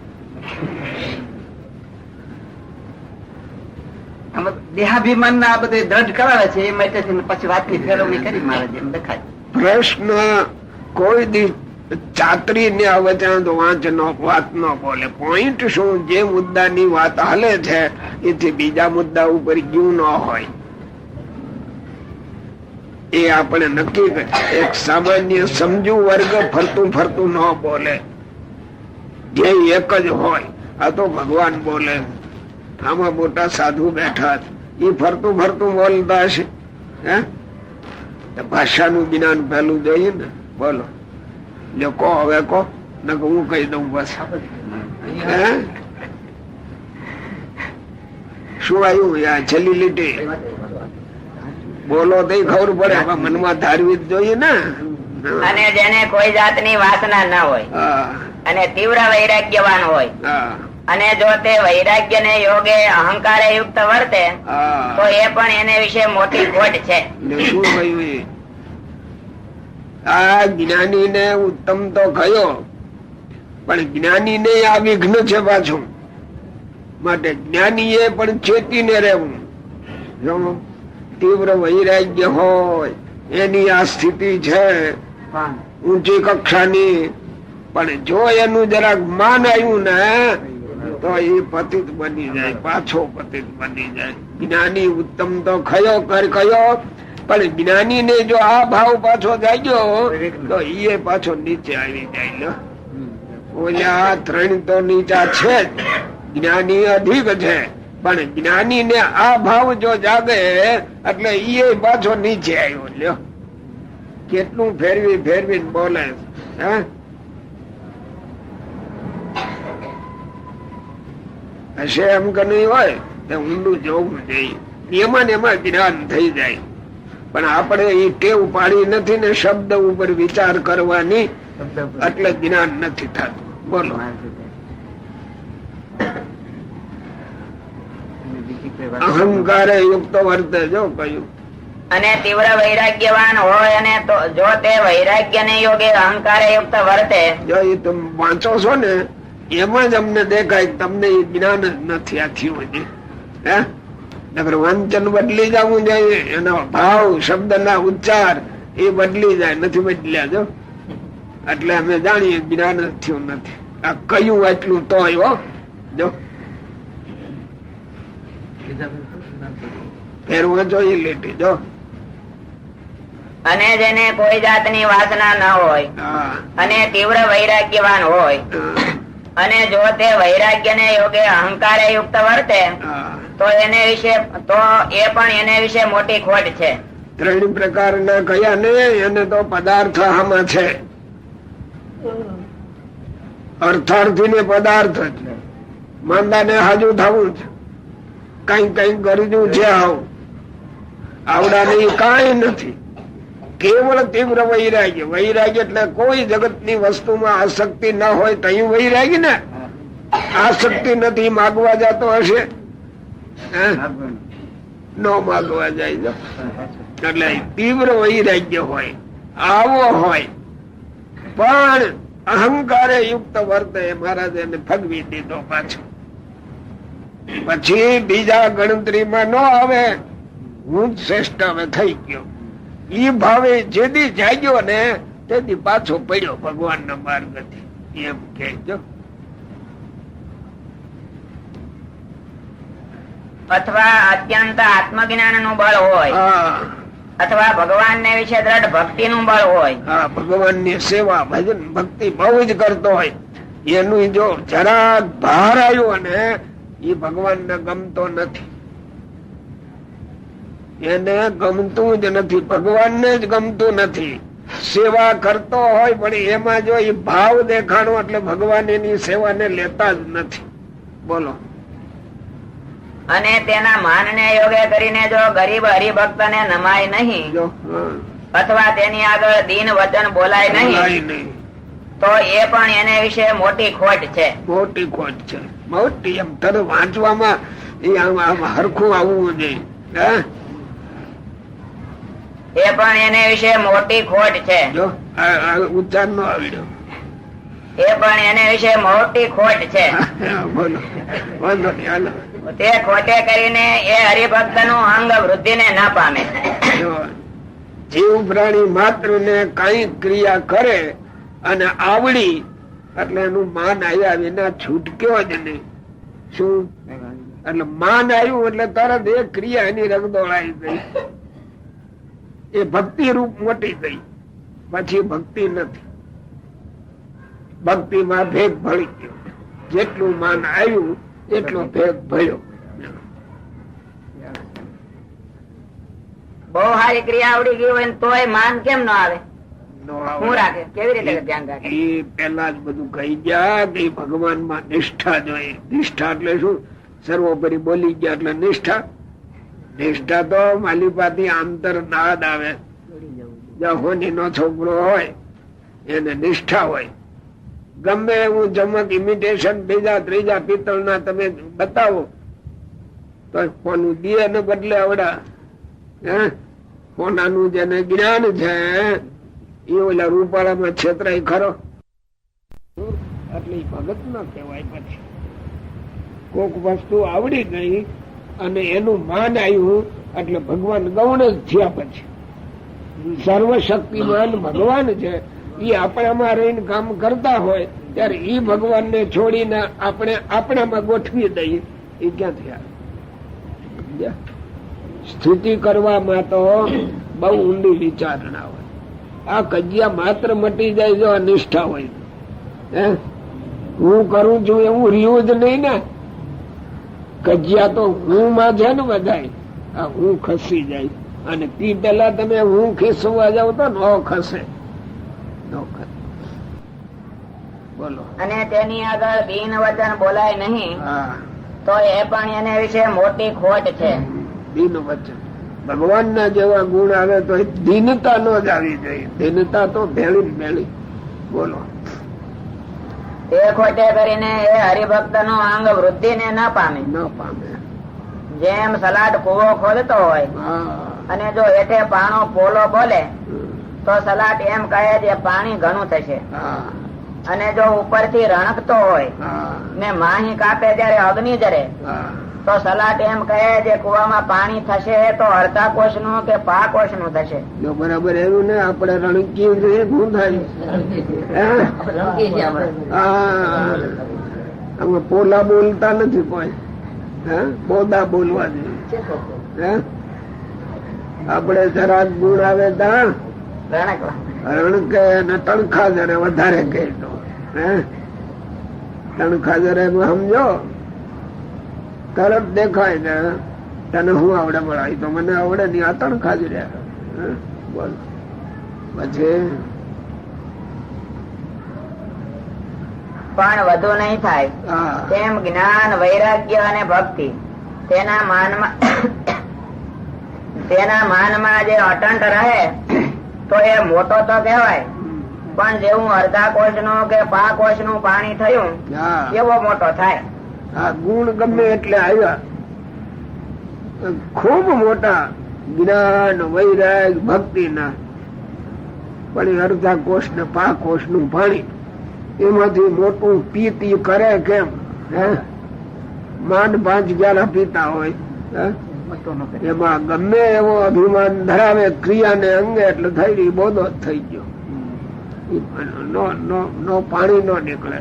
દેહાભિમાન ના આ બધું દ્રઢ કરાવે છે, એ માટે પછી વાતની ફેરવણી કરી મારે જેમ દેખાય. પ્રશ્ન કોઈ દી ચાતરી ને અવચન વાંચ નો વાત ન બોલે. પોઈન્ટ શું, જે મુદ્દાની વાત હાલે છે એથી બીજા મુદ્દા ઉપર ગયું ન હોય એ આપણે નક્કી કરે. એક સામાન્ય સમજુ વર્ગ ફરતું ફરતું ન બોલે, જે એક જ હોય. આ તો ભગવાન બોલે, આમાં મોટા સાધુ બેઠા એ ફરતું ફરતું બોલતા હશે. ભાષાનું જ્ઞાન પેલું જોઈએ ને. બોલો જો કહો, હવે કહો, ન હું કહી દઉં બસ. શું આવ્યું છેલ્લી લીટી? બોલો તો ખબર પડે, મનમાં ધારવી જ જોઈએ ને. અને જેને કોઈ જાતની વાસના ન હોય અને તીવ્ર વૈરાગ્યવાન હોય અને જો તે વૈરાગ્ય ને યોગે અહંકાર યુક્ત વર્તે તો એ પણ એને વિશે મોટી ખોટ છે. શું કહ્યું? આ જ્ઞાની ને ઉત્તમ તો કયો, પણ જ્ઞાની ને આ વિઘ્ન છે પાછું. માટે જ્ઞાની એ પણ ચેતીને રહેવું. તીવ્ર વૈરાગ્ય હોય એની આ સ્થિતિ છે ઊંચી કક્ષાની, પણ જો એનું જરાક માન આવ્યું ને તો એ પતિત બની જાય, પાછો પતિત બની જાય. જ્ઞાની ઉત્તમ તો કયો, પણ જ્ઞાની ને જો આ ભાવ પાછો જાગ્યો તો એ પાછો નીચે આવી જાય. ઓલા 3 તો નીચા છે જ, જ્ઞાની અધિક છે, પણ જ્ઞાની ને આ ભાવ જો જાગે એટલે એ પાછો નીચે આવ્યો. લ્યો કેટલું ફેરવી બોલે. હશે એમ કે નહીં હોય? તે ઊંડું જોવું જોઈએ. એમાં ને એમાં જ્ઞાન થઈ જાય. પણ આપણે એ ટેવ પાડી નથી ને શબ્દ ઉપર વિચાર કરવાની, એટલે જ્ઞાન નથી થતું. બોલો. અહંકારે યુક્ત વર્તે જો કહ્યું. અને તીવ્ર વૈરાગ્યવાન હોય અને જો તે વૈરાગ્ય ને યોગે અહંકારે યુક્ત વર્તે. જો એ તમે વાંચો છો ને એમાં જ અમને દેખાય તમને એ જ્ઞાન જ નથી આ થયું હજી. હે નકર વાંચન બદલી જવું જોઈએ, એનો ભાવ શબ્દ ના ઉચ્ચાર એ બદલી જાય, નથી બદલ્યા. જો એટલે અમે જાણીએ જ્ઞાન જ થયું નથી. આ કયું એટલું તો જો ફેર વાંચો એ લેટી જો. અને જેને કોઈ જાતની વાસના ન હોય અને તીવ્ર વૈરાગ્યવાન હોય અને જો તે વૈરાગ્ય ને યોગે અહંકારે યુક્ત વર્તે તો એને વિશે તો એ પણ એને વિશે મોટી ખોટ છે. ત્રણ પ્રકારના કયા ને એને તો પદાર્થ આમાં છે. અર્થાર્થી ને પદાર્થ છે. માંદા ને હાજુ થવું છે, કઈ કઈ ગરજુ છે. આવડા ની કઈ નથી, કેવળ તીવ્ર વૈરાગ્ય. વૈરાગ્ય એટલે કોઈ જગત ની વસ્તુમાં આસક્તિ ના હોય તો વૈરાગ્ય ને. આસક્તિ નથી, માગવા જતો હશે ન માગવા જાય. એટલે તીવ્ર વૈરાગ્ય હોય, આવો હોય પણ અહંકારે યુક્ત વર્તે. મહારાજ એને ફગવી દીધો પાછો. પછી બીજા ગણતરીમાં ન આવે, હું જ શ્રેષ્ઠ હવે થઈ ગયો. ઈ ભાવે જેદી જાગ્યો ને તેથી પાછો પડ્યો ભગવાન ના માર્ગથી, એમ કહેજો. અથવા અત્યંત આત્મજ્ઞાન નું બળ હોય અથવા ભગવાન ને વિશે દ્રઢ ભક્તિ નું બળ હોય. હા, ભગવાન ની સેવા ભજન ભક્તિ બહુ જ કરતો હોય, એનું જો જરા બહાર આવ્યો ને એ ભગવાન ને ગમતો નથી. એને ગમતું જ નથી, ભગવાન ને જ ગમતું નથી. સેવા કરતો હોય પણ એમાં જો એ ભાવ દેખાણો એટલે ભગવાન એની સેવા ને લેતા જ નથી. બોલો. અને તેના માન ને યોગે કરીને જો ગરીબ હરિભક્ત ને નમાય નહીં અથવા તેની આગળ દીન વચન બોલાય નહીં તો એ પણ એને વિશે મોટી ખોટ છે. મોટી ખોટ છે, મોટી. એમ તરત વાંચવામાં હરખું આવવું જોઈએ. એ પણ એને વિશે મોટી ખોટ છે. જો ઉચ્ચાર નો આવ્યો. એ પણ એને વિશે મોટી ખોટ છે. બોલો, વાંધો નહીં, હાલો. તે ખોટે કરીને એ હરિભક્ત નું અંગ વૃદ્ધિ ને ના પામે. જીવ પ્રાણી માત્ર ને કઈ ક્રિયા કરે અને આવડી એટલે એનું માન આવ્યા વિના છૂટક્યો જ નહીં. શું એટલે માન આવ્યું એટલે તરત એ ક્રિયા એની રગદોળાઈ ગઈ, એ ભક્તિ રૂપ મોટી ગઈ. પછી ભક્તિ નથી, ભક્તિ માં ભેગ ભળી ગયો. જેટલું માન આવ્યું એટલો ભેગ ભળ્યો. બહુ સારી ક્રિયા આવડી ગઈ હોય તોય માન કેમ ન આવે? શું રાખે? કેવી રીતે ધ્યાન રાખે? એ પેલા જ બધું કહી ગયા કે ભગવાન માં નિષ્ઠા જોઈએ. નિષ્ઠા એટલે શું? સર્વોપરી બોલી ગયા એટલે નિષ્ઠા. નિષ્ઠા તો માલિપાથી આંતર નાદ આવે. હોની નો છોકરો હોય એને નિષ્ઠા હોય. ગમે એવું ચમક ઇમિટેશન બીજા ત્રીજા પિત્તળ ના તમે બતાવો તો કોનું દિયે ને બદલે આવડા કોનાનું જેને જ્ઞાન છે એ ઓલા રૂપાળામાં છેતરાય ખરો. એટલે ભગત ના કહેવાય. પછી કોક વસ્તુ આવડી ગઈ અને એનું માન આવ્યું એટલે ભગવાન ગૌણ જ થયા. પછી સર્વશક્તિમાન ભગવાન છે, એ આપણામાં રહીને કામ કરતા હોય ત્યારે ઈ ભગવાન ને છોડીને આપણે આપણામાં ગોઠવી દઈએ એ ક્યાં થયા? સ્થિતિ કરવામાં તો બહુ ઊંડી વિચારણા હોય. આ કજિયા માત્ર મટી જાય જો અનિષ્ઠા હોય. હું કરું છું એવું રહ્યું જ નહીં ને. કજિયા તો હું માં છે ને બધાય. આ હું ખસી જાય અને તી પેલા તમે હું ખેસવા જાવ તો ન ખસે. અને તેની આગળ દીન વચન બોલાય નહીં તો એ પણ એને વિશે મોટી ખોટ છે. દીન વચન ભગવાન ના જેવા ગુણ આવે તો એ દીનતા નો જ આવી જાય. દીનતા તો ભેળી ને ભેળી. બોલો. તે ખોટે કરીને એ હરિભક્ત નો અંગ વૃદ્ધિ ને ન પામે. ન પામે. જેમ સલાડ કૂવો ખોલતો હોય હા. અને જો એઠે પાણો પોલો બોલે તો સલાડ એમ કહે છે પાણી ઘણું થશે. હા. અને જો ઉપરથી રણકતો હોય હા. ને માહી કાપે ત્યારે અગ્નિ જરે હા. તો સલાટ એમ કહે છે કુવામાં પાણી થશે તો અડધા કોષ નું કે પા કોષ નું થશે. જો બરાબર એવું ને આપણે રણકીએ જોઈએ શું થાય? રણકી છે આપણે. હા. અમે પોલા બોલતા નથી કોઈ. હે પોદા બોલવા જોઈએ. હે આપણે જરાક ગુણ આવે ત્યાં રણકવા રણકે ને તણખા જરે વધારે કહે તો. હે તણખા જરે સમજો તરત દેખાય ને તને હું આવડે મળાય તો મને આવડે નહી. આ તણખા જ રહ્યા. બોલ પછી પણ વધુ નહીં થાય હા. તેમ જ્ઞાન વૈરાગ્ય અને ભક્તિ તેના માનમાં જે અટંટ રહે તો એ મોટો તો કહેવાય, પણ જેવું અડધા કોષ નું કે પા કોષ નું પાણી થયું હા. એવો મોટો થાય. આ ગુણ ગમે એટલે આવ્યા ખૂબ મોટા જ્ઞાન વૈરાગ ભક્તિ ના, પણ એ અડધા કોષ ને પા કોષ નું પાણી એમાંથી મોટું પીતી કરે કેમ? હે માંડ 5 પીતા હોય. હે એમાં ગમે એવો અભિમાન ધરાવે ક્રિયાને અંગે એટલે થઈ રહી બોધો જ થઈ ગયો. નો પાણી નો નીકળે.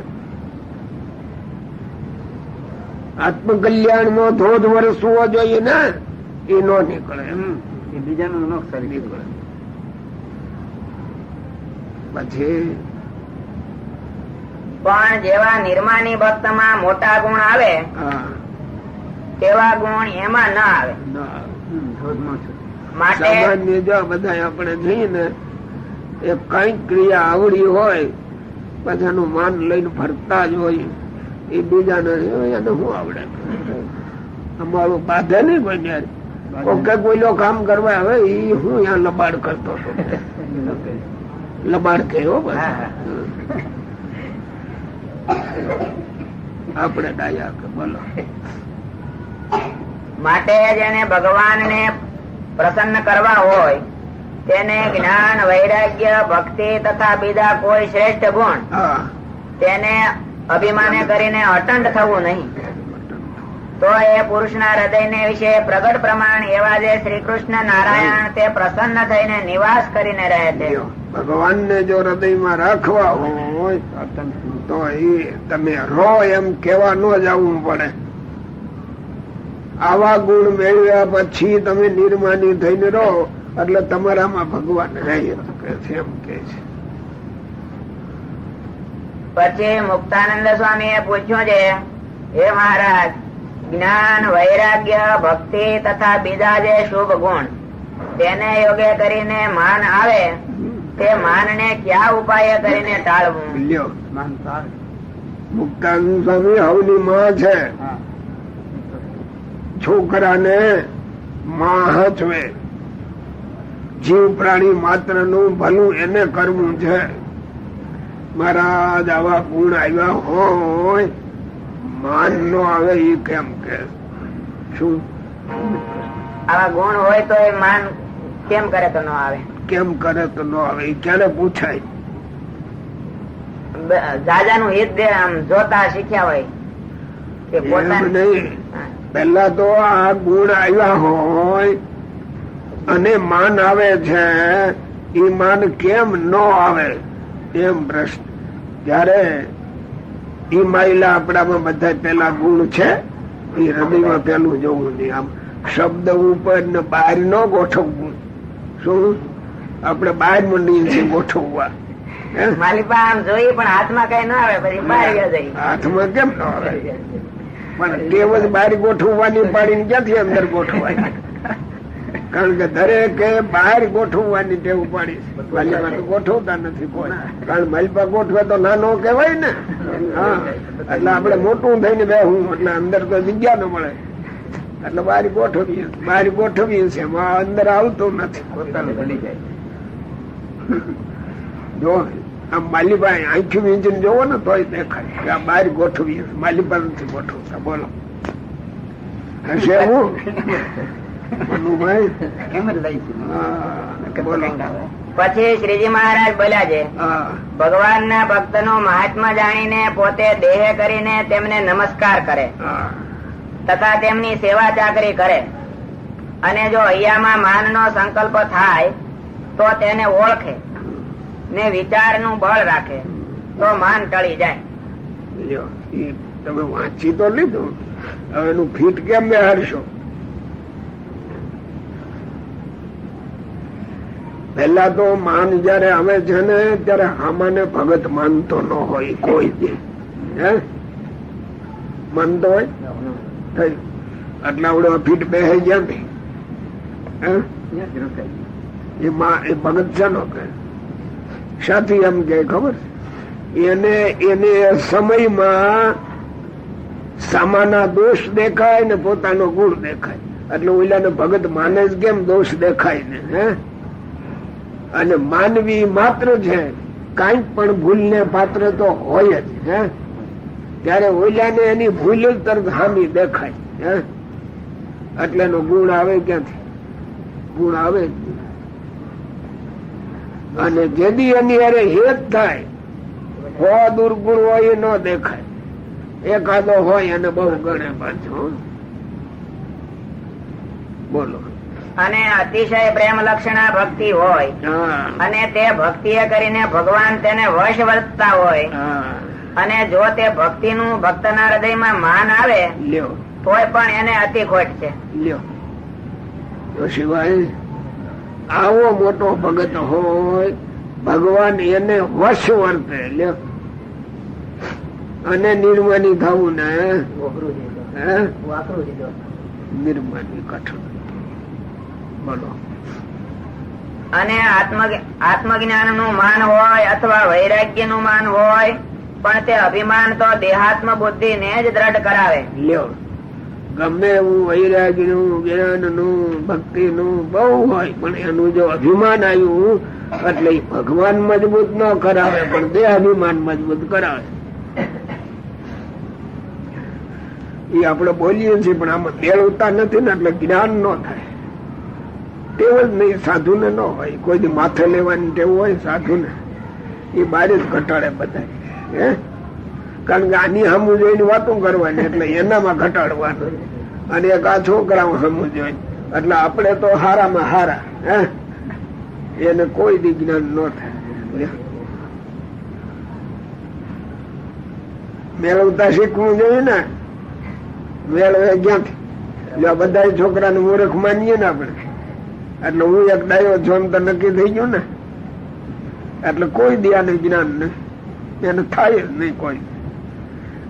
આત્મકલ્યાણ નો ધોધ વરસવો જોઈએ ને એ નો નીકળે. એ બીજાનું નુકસાન નીકળે. પછી પણ જેવા નિર્માની ભક્ત માં મોટા ગુણ આવે હા તેવા ગુણ એમાં ન આવે. માટે સામાન્ય જો બધા આપણે જઈએ ને એ કઈક ક્રિયા આવડી હોય પછી એનું માન લઈને ફરતા જ હોય. એ બીજાને એને શું આવડે? અમારું બાધે નહીં કોઈ ને ઓકે કોઈ કામ કરવા આવે એ હું અહીંયા લબાડ કરતો હતો. લબાડ કહેવો આપણે ડાયા કે બોલો. માટે જેને ભગવાન ને પ્રસન્ન કરવા હોય તેને જ્ઞાન વૈરાગ્ય ભક્તિ તથા બીજા કોઈ શ્રેષ્ઠ ગુણ હા તેને અભિમાને કરીને અટંડ થવું નહીં. તો એ પુરુષના હૃદયને વિશે પ્રગટ પ્રમાણ એવા જે શ્રી કૃષ્ણ નારાયણ તે પ્રસન્ન થઈને નિવાસ કરીને રહે છે. ભગવાન ને જો હૃદયમાં રાખવા હોય તો એ તમે રો એમ કેવા ન જવું પડે. આવા ગુણ મેળવ્યા પછી તમે નિર્માની થઈને રહો એટલે તમારામાં ભગવાન રહી શકે છે એમ કે છે. પછી મુક્તાનંદ સ્વામી એ પૂછ્યું છે, હે મહારાજ, જ્ઞાન વૈરાગ્ય ભક્તિ તથા બીજા જે શુભ ગુણ તેને યોગે કરીને માન આવે તે માન ને ક્યાં ઉપાય કરીને ટાળવું? લ્યો મુક્તાનંદ સ્વામી હવની માં છે. છોકરાને માં હચવે. જીવ પ્રાણી માત્ર નું ભલું એને કરવું છે. મહારાજ આવા ગુણ આવ્યા હોય માન નો આવે એ કેમ કે શું? આવા ગુણ હોય તો એ માન કેમ કરે તો ન આવે? કેમ કરે તો ન આવે એ ક્યારે પૂછાય? દાદાનું હિત આમ જોતા શીખ્યા હોય કે એમ પોતાનું નહીં. પેલા તો આ ગુણ આવ્યા હોય અને માન આવે છે એ માન કેમ ન આવે એમ પ્રશ્ન. જયારે ઈ માયલા આપણામાં બધા પેલા ગુણ છે એ હૃદયમાં પેલું જોવું નહીં. આમ શબ્દ ઉપર ને બહાર ન ગોઠવવું. શું આપણે બહાર મંડીએ છીએ ગોઠવવા. માલિપા આમ જોઈ પણ હાથમાં કઈ ના આવે પછી બહાર ગયા જાય. હાથમાં કેમ ન આવે? પણ ટેવ જ બહાર ગોઠવવાની પાડીને ક્યાંથી અંદર ગોઠવાય? કારણ કે દરેકે બહાર ગોઠવવાની ટેવ પાડી છે. માલિપા તો ગોઠવતા નથી કોઈ, કારણ માલિપા ગોઠવે તો નાનો કહેવાય ને. હા, એટલે આપડે મોટું થઈને બેહું એટલે અંદર તો જગ્યા ન મળે, એટલે બહાર ગોઠવીએ છીએ, અંદર આવતું નથી. પોતાનું ભલી જાય. જો આમ માલિપા આંખી વીંચીને જોવો ને તોય દેખાય કે આ બહાર ગોઠવીએ, માલિપા નથી ગોઠવતા. બોલો હશે હું મનુભાઈ? એમ જ લઈ છે. હા, બોલો. પછી શ્રીજી મહારાજ બોલ્યા છે, હા, ભગવાન ના ભક્ત નું મહાત્મા જાણીને પોતે દેહ કરીને તેમને નમસ્કાર કરે હા, તથા તેમની સેવા ચાકરી કરે, અને જો અહીંયામાં માન નો સંકલ્પ થાય તો તેને ઓળખે ને વિચાર નું બળ રાખે તો માન ટળી જાય. લ્યો, ઈ તમે વાંચી તો લીધું, હવે એનું ફીટ કેમ બેહાડશો? પેલા તો માન જયારે આવે છે ને ત્યારે આમાને ભગત માનતો ન હોય કોઈ દે. હે, માનતો હોય થઈ એટલે આવડો ફીટ બેહે ગયા. હે, એ ભગત છે નો કે સાથી એમ કે ખબર એને સમયમાં સામાના દોષ દેખાય ને પોતાનો ગુણ દેખાય, એટલે ઓલાને ભગત માને જ કેમ દોષ દેખાય ને. હે, અને માનવી માત્ર છે, કઈક પણ ભૂલ ને પાત્ર તો હોય જ. હે, ત્યારે ઓલાને એની ભૂલ જ તરત હામી દેખાય. હે, એટલે એનો ગુણ આવે ક્યાંથી? ગુણ આવે જ. અને જેદી એની અરે હેત થાય, હો દુર્ગુણ હોય એ ન દેખાય, એકાદો હોય અને બહુ ગણે પાછો. બોલો. અને અતિશય પ્રેમ લક્ષણા ભક્તિ હોય હા, અને તે ભક્તિ કરીને ભગવાન તેને વશ વર્તતા હોય, હા, અને જો તે ભક્તિ નું ભક્તના હૃદયમાં માન આવે લ્યો તોય પણ એને અતિ ખોટ છે. લ્યો. તો સિવાય આવો મોટો ભગત હોય, ભગવાન એને વશ વર્તે. લ્યો, અને નિર્માની થવું ને. હે, નિર્માની કઠણ. બોલો. અને આત્મજ્ઞાન નું માન હોય અથવા વૈરાગ્ય નું માન હોય, પણ તે અભિમાન તો દેહાત્મ બુદ્ધિ ને જ દ્રઢ કરાવે. લ્યો, ગમે એવું વૈરાગ્ય નું, જ્ઞાન નું, ભક્તિ નું બહુ હોય, પણ એનું જો અભિમાન આવ્યું એટલે ભગવાન મજબૂત ન કરાવે, પણ દેહ અભિમાન મજબૂત કરાવે. એ આપણે બોલીએ છીએ પણ આમાં મેળવતા નથી ને, એટલે જ્ઞાન ન થાય. ટેવ જ નહીં, સાધુ ને ન હોય. કોઈ માથે લેવાની ટેવ હોય સાધુ ને, એ બાર જ ઘટાડે બધા. હે, કારણ કે આની સામું જોઈને વાતો કરવાની, એટલે એનામાં ઘટાડવાનું. અને એક આ છોકરાઓ સામું જોઈને, એટલે આપણે તો હારામાં હારા. હે, એને કોઈ દી જ્ઞાન ન થાય. મેળવતા શીખવું જોઈએ ને. મેળવે ક્યાંથી? એટલે બધા છોકરાને મૂર્ખ માનીએ ને આપણે. એટલે હું એક ડાયો છું તો નક્કી થઈ ગયું ને. એટલે કોઈ દિયાનું જ્ઞાન નહીં, એને થાય જ નહીં કોઈ.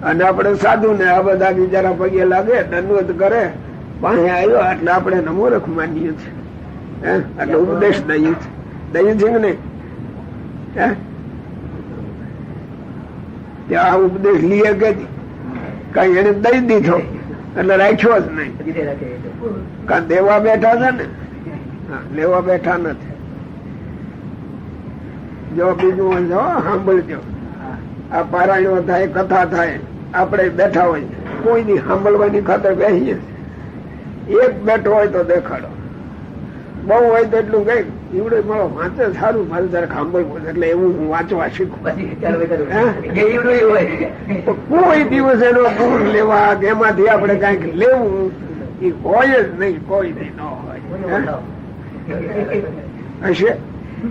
અને આપણે સાધુ ને આ બધા બિચારા પગે લાગે, દંડવત કરે, પાસે આવ્યો એટલે આપણે એને મૂર્ખ માનીએ છીએ. હે, એટલે ઉપદેશ દઈએ છે. દઈએ છે કે નહીં? હે, ત્યાં ઉપદેશ લીએ કે કઈ એને દઈ દીધો એટલે રાખ્યો જ નહીં. કારણ દેવા બેઠા છે ને, લેવા બેઠા નથી. જો બીજું જો સાંભળજો, આ પારાયણો થાય, કથા થાય, આપણે બેઠા હોય, કોઈ દી સાંભળવાની ખાતર બેસીએ. એક બેઠો હોય તો દેખાડો, બહુ હોય તો એટલું કઈ એવડે મળો વાંચે સારું, મારે જયારે સાંભળવું એટલે એવું હું વાંચવા શીખું. કોઈ દિવસ એનો ગુણ લેવા એમાંથી આપણે કઈક લેવું એ હોય જ નહીં, કોઈ નહીં, ન હોય. હશે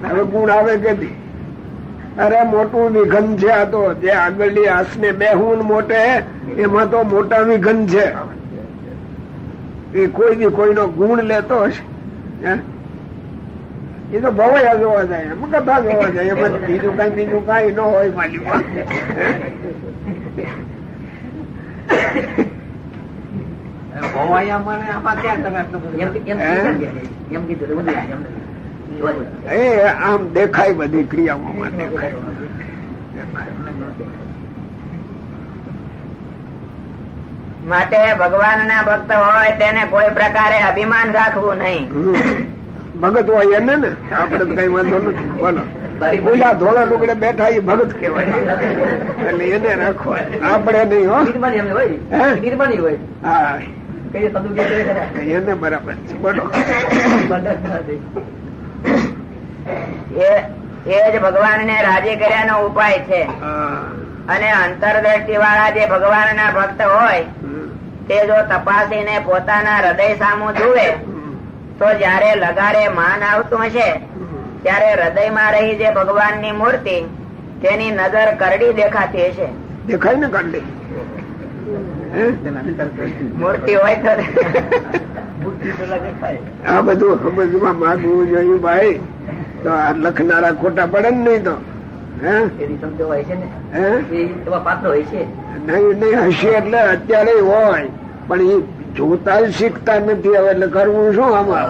હવે ગુણ આવે કે અરે મોટું વિઘન છે આ તો, જે આગળની આસને બેહું મોટે એમાં તો મોટા વિઘન છે. એ કોઈ બી કોઈનો ગુણ લેતો હશે. એ તો ભવયા જોવા જાય, એમ કથા જોવા જાય, એમાં બીજું કઈ ન હોય માલિકમાં. બહુ અહીંયા મને આમાં ક્યાં તમે આટલું બધું? એમ કીધું બધું એ આમ દેખાય બધી ક્રિયાઓમાં દેખાય. માટે ભગવાન ના ભક્ત હોય તેને કોઈ પ્રકારે અભિમાન રાખવું નહીં. ભગત હોય એને ને આપડે કઈ વાંધો નથી. બોલો ઓલા ધોળા લુગડે બેઠા એ ભગત કેવાય એટલે એને રાખવા, આપડે નહીં. હો હા એને બરાબર છે. બોલો એ જ ભગવાન ને રાજી કર્યાનો ઉપાય છે. અને અંતરદ્રષ્ટિ વાળા જે ભગવાન ના ભક્ત હોય તે જો તપાસીને પોતાના હૃદય સામું જુએ તો જયારે લગારે માન આવતું હશે ત્યારે હૃદયમાં રહી જે ભગવાન ની મૂર્તિ તેની નજર કરડી દેખાતી હશે. દેખાય ને કાંડી મૂર્તિ હોય તો આ બધું સમજવા માંગવું જોઈએ ભાઈ. તો આ લખનારા ખોટા પડે ને નહીં તો પાત્ર હોય છે. નહીં હશે એટલે અત્યારે હોય પણ એ જોતા શીખતા નથી. હવે એટલે કરવું શું આમાં?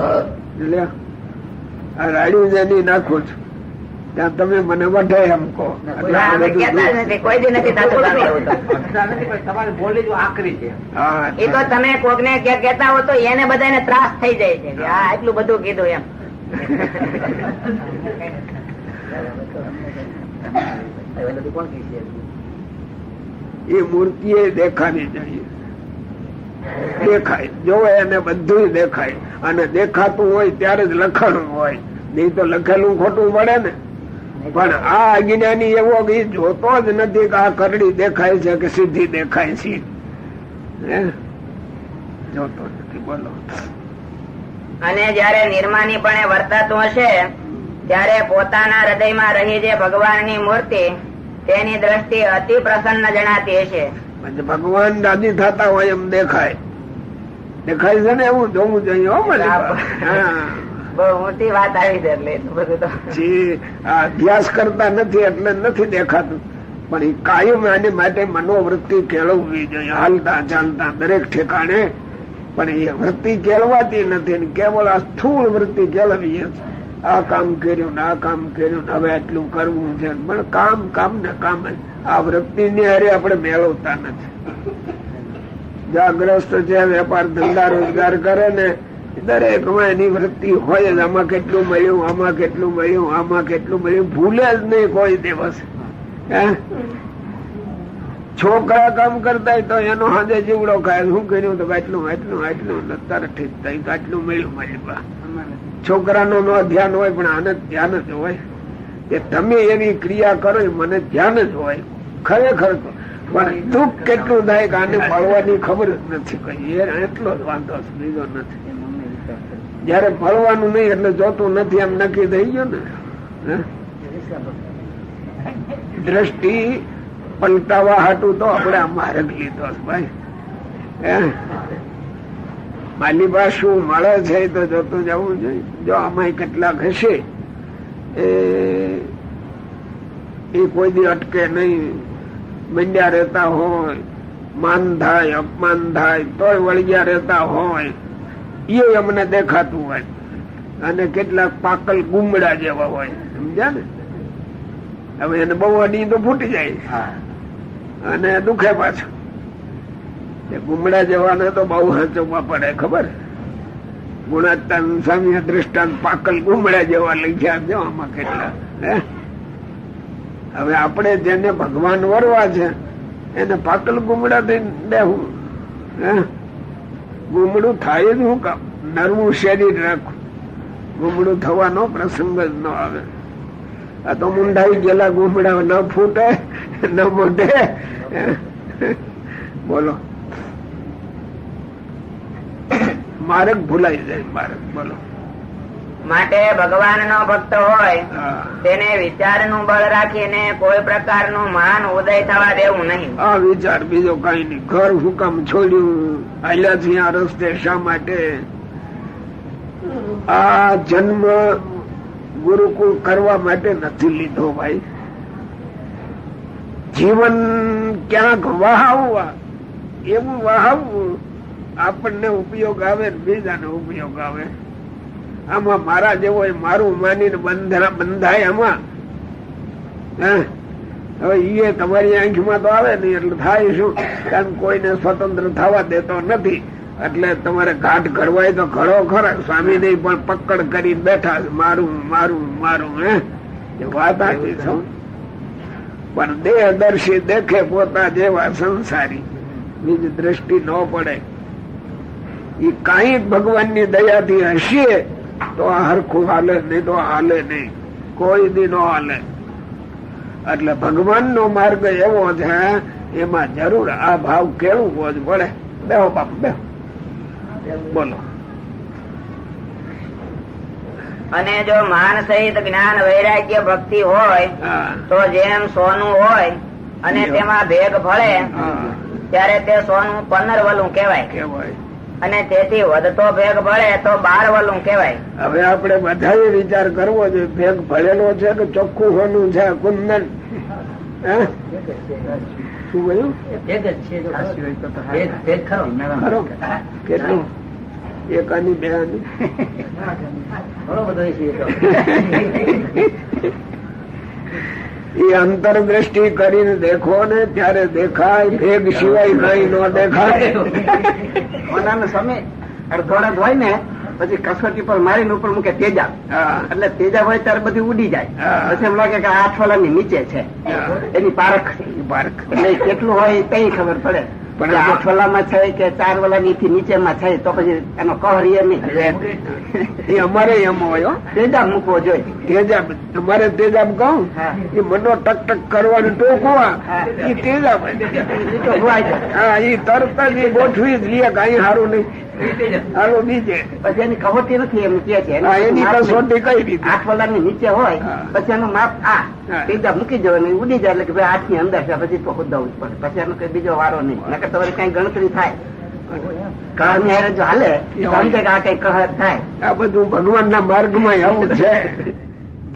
એટલે આ રાડ્યું જેની નાખું છું ત્યાં તમે મને વઢે એમ કહો. તમારી બોલી જો આકરી છે. એ તો તમે કોક ને કેતા હો તો એને બધાને ત્રાસ થઈ જાય છે કે આ એટલું બધું કીધું એમ. એ મૂર્તિ દેખાવી જોઈએ. દેખાય જો એને બધું દેખાય અને દેખાતું હોય ત્યારે જ લખાણું હોય, નહીં તો લખેલું ખોટું પડે ને. પણ આ અજ્ઞાની એવો જોતો જ નથી કે આ કરડી દેખાય છે કે સીધી દેખાય છે. જોતો નથી. બોલો અને જયારે નિર્માની પણ વર્તાતું હશે ત્યારે પોતાના હૃદયમાં રહી જે ભગવાનની મૂર્તિ તેની દ્રષ્ટિ અતિ પ્રસન્ન જણાતી હશે. ભગવાન દાદી થતા હોય એમ દેખાય. દેખાય છે ને એવું જોવું જોઈએ. બહુ મોટી વાત આવી છે. એટલે બધું તો અભ્યાસ કરતા નથી એટલે નથી દેખાતું. પણ એ કાયમ આને માટે મનોવૃત્તિ કેળવવી જોઈએ. હાલતા ચાલતા દરેક ઠેકાણે. પણ એ વૃત્તિ કેળવાતી નથી. કેવળ આ સ્થૂળ વૃત્તિ કેળવીએ. આ કામ કર્યું ને આ કામ કર્યું ને હવે એટલું કરવું છે. પણ કામ ને કામ આ વૃત્તિ ની હારે આપણે મેળવતા નથી. જાગ્રસ્ત છે, વેપાર ધંધા રોજગાર કરે ને દરેક માં એની વૃત્તિ હોય જ. આમાં કેટલું મળ્યું, આમાં કેટલું મળ્યું, આમાં કેટલું મળ્યું, ભૂલે જ નહીં કોઈ દિવસ. છોકરા કામ કરતા હોય તો એનો હાજે જીવડો ખાય. શું કર્યું તો આટલું આટલું આટલું તારે ઠીક થાય તો આટલું મળ્યું. છોકરાનો નો ધ્યાન હોય પણ આને ધ્યાન જ હોય કે તમે એવી ક્રિયા કરો મને ધ્યાન જ હોય. ખરેખર તો પણ દુઃખ કેટલું થાય કે આને મળવાની ખબર જ નથી. કઈ એટલો જ વાંધો છે, બીજો નથી. જયારે મળવાનું નહીં એટલે જોતું નથી એમ નક્કી થઈ ગયો ને. દ્રષ્ટિ પલટાવા હાટું તો આપણે આ માર્ગ લીધો ભાઈ. માલિબા શું મળે છે તો જોતું જવું જોઈએ. જો આમાં કેટલાક હશે એ કોઈ દી અટકે નહીં. મંડ્યા રહેતા હોય, માન થાય અપમાન થાય તોય વળગ્યા રહેતા હોય એ અમને દેખાતું હોય. અને કેટલાક પાકલ ગુમડા જેવા હોય. સમજ્યા ને? હવે એને બહુ અડી તો ફૂટી જાય અને દુખે પાછું. ગુમડા જેવાને તો બહુ હાંચવવા પડે. ખબર ગુણાત્તાન સામ્ય દ્રષ્ટાંત પાકલ ગુમડા જેવા લખ્યા છે આમાં કેટલા. હવે આપણે જેને ભગવાન વરવા છે એને પાકલ ગુમડા થી દેવું. ગુમડું થાય જ શું કામ? નરવું શરીર રાખવું. ગુમડું થવાનો પ્રસંગ જ ન આવે. આ તો મુંડાઈ ગયેલા ગુમડા ન ફૂટે ન મોઢે. બોલો માર્ગ ભૂલાઈ જાય. માર્ગ બોલો. માટે ભગવાન નો ભક્ત હોય તેને વિચાર નું બળ રાખીને કોઈ પ્રકારનું માન ઉદય થવા દેવું નહીં. આ વિચાર બીજો કઈ નહીં. ઘર શું કામ છોડ્યું, હાલ્યા છે આ રસ્તે શા માટે? આ જન્મ ગુરુકુળ કરવા માટે નથી લીધો ભાઈ. જીવન ક્યાંક વહાવવા એવું વહાવવું આપણને ઉપયોગ આવે ને બીજાને ઉપયોગ આવે. આમાં મારા જેવો મારું માનીને બંધાય આમાં. હવે એ તમારી આંખમાં તો આવે નહીં એટલે થાય શું? કારણ કોઈને સ્વતંત્ર થવા દેતો નથી. એટલે તમારે ઘાટ ઘડવાય તો ઘડો ખરા. સ્વામી ને પણ પકડ કરી બેઠા મારું મારું મારું. એ વાત સાચી છે. પણ દેહદર્શી દેખે પોતા જેવા સંસારી. બીજી દ્રષ્ટિ ન પડે. એ કઈ ભગવાન ની દયાથી હશે તો આ હરખું હાલે, નહીં તો હાલે નહીં. કોઈ દી નો હાલે. એટલે ભગવાન નો માર્ગ એવો છે, એમાં જરૂર આ ભાવ કેળવવો જ પડે. બેહો બાપ બેહો, બોલો. અને જો માન સહિત જ્ઞાન વૈરાગ્ય ભક્તિ હોય તો જેમ સોનું હોય અને તેમાં ભેગ ભળે ત્યારે તે સોનું 15 વલું કહેવાય. અને તેથી વધતો ભેગ ભળે તો 12 વલું કહેવાય. હવે આપણે બધાએ વિચાર કરવો જોઈએ, ભેગ ભળેલો છે કે ચોખ્ખું સોનું છે? કુંદન શું કહ્યું? ખરો કેટલું? એક આની બે આની એ અંતરદ્રષ્ટિ કરીને દેખો ને ત્યારે દેખાય. ભેગ સિવાય કઈ ન દેખાય. ઓનાનો સમય અડધોડા હોય ને પછી કસોટી પર મારીને ઉપર મૂકે તેજાબ. એટલે તેજાબ હોય ત્યારે બધી ઉડી જાય. પછી એમ લાગે કે 8 વાલાની નીચે છે, એની પારખ. એટલે કેટલું હોય કઈ ખબર પડે. પણ 8 વાલામાં છે કે 4 વાલાની થી નીચેમાં છે તો પછી એનો કહર એ નહીં. એ અમારે એમ હોય તેજાબ મૂકવો જોઈએ. તેજાબ તમારે તેજાબ કહું એ મનો ટક ટક કરવાનું ટોકવા એ તેજાબ. હા, એ તરત જ ગોઠવી જ લે. કઈ સારું નહીં. હાલો બીજે પછી એની કહોટી નથી એમ કે છે. એની કસોટી કઈ રીતે? 8 વાલાની નીચે હોય પછી એનું માપ આ તેજાબ મૂકી જવાનું, ઉડી જાય. એટલે કે ભાઈ 8 ની અંદર છે, પછી તો ખુદાવું જ પડે. પછી એનો કઈ બીજો વારો નહીં. નકર તમારી કઈ ગણતરી થાય. કહર ની હારે જો હાલે સમજે કે આ કઈ કહર થાય. આ બધું ભગવાન ના માર્ગ માં આવું છે.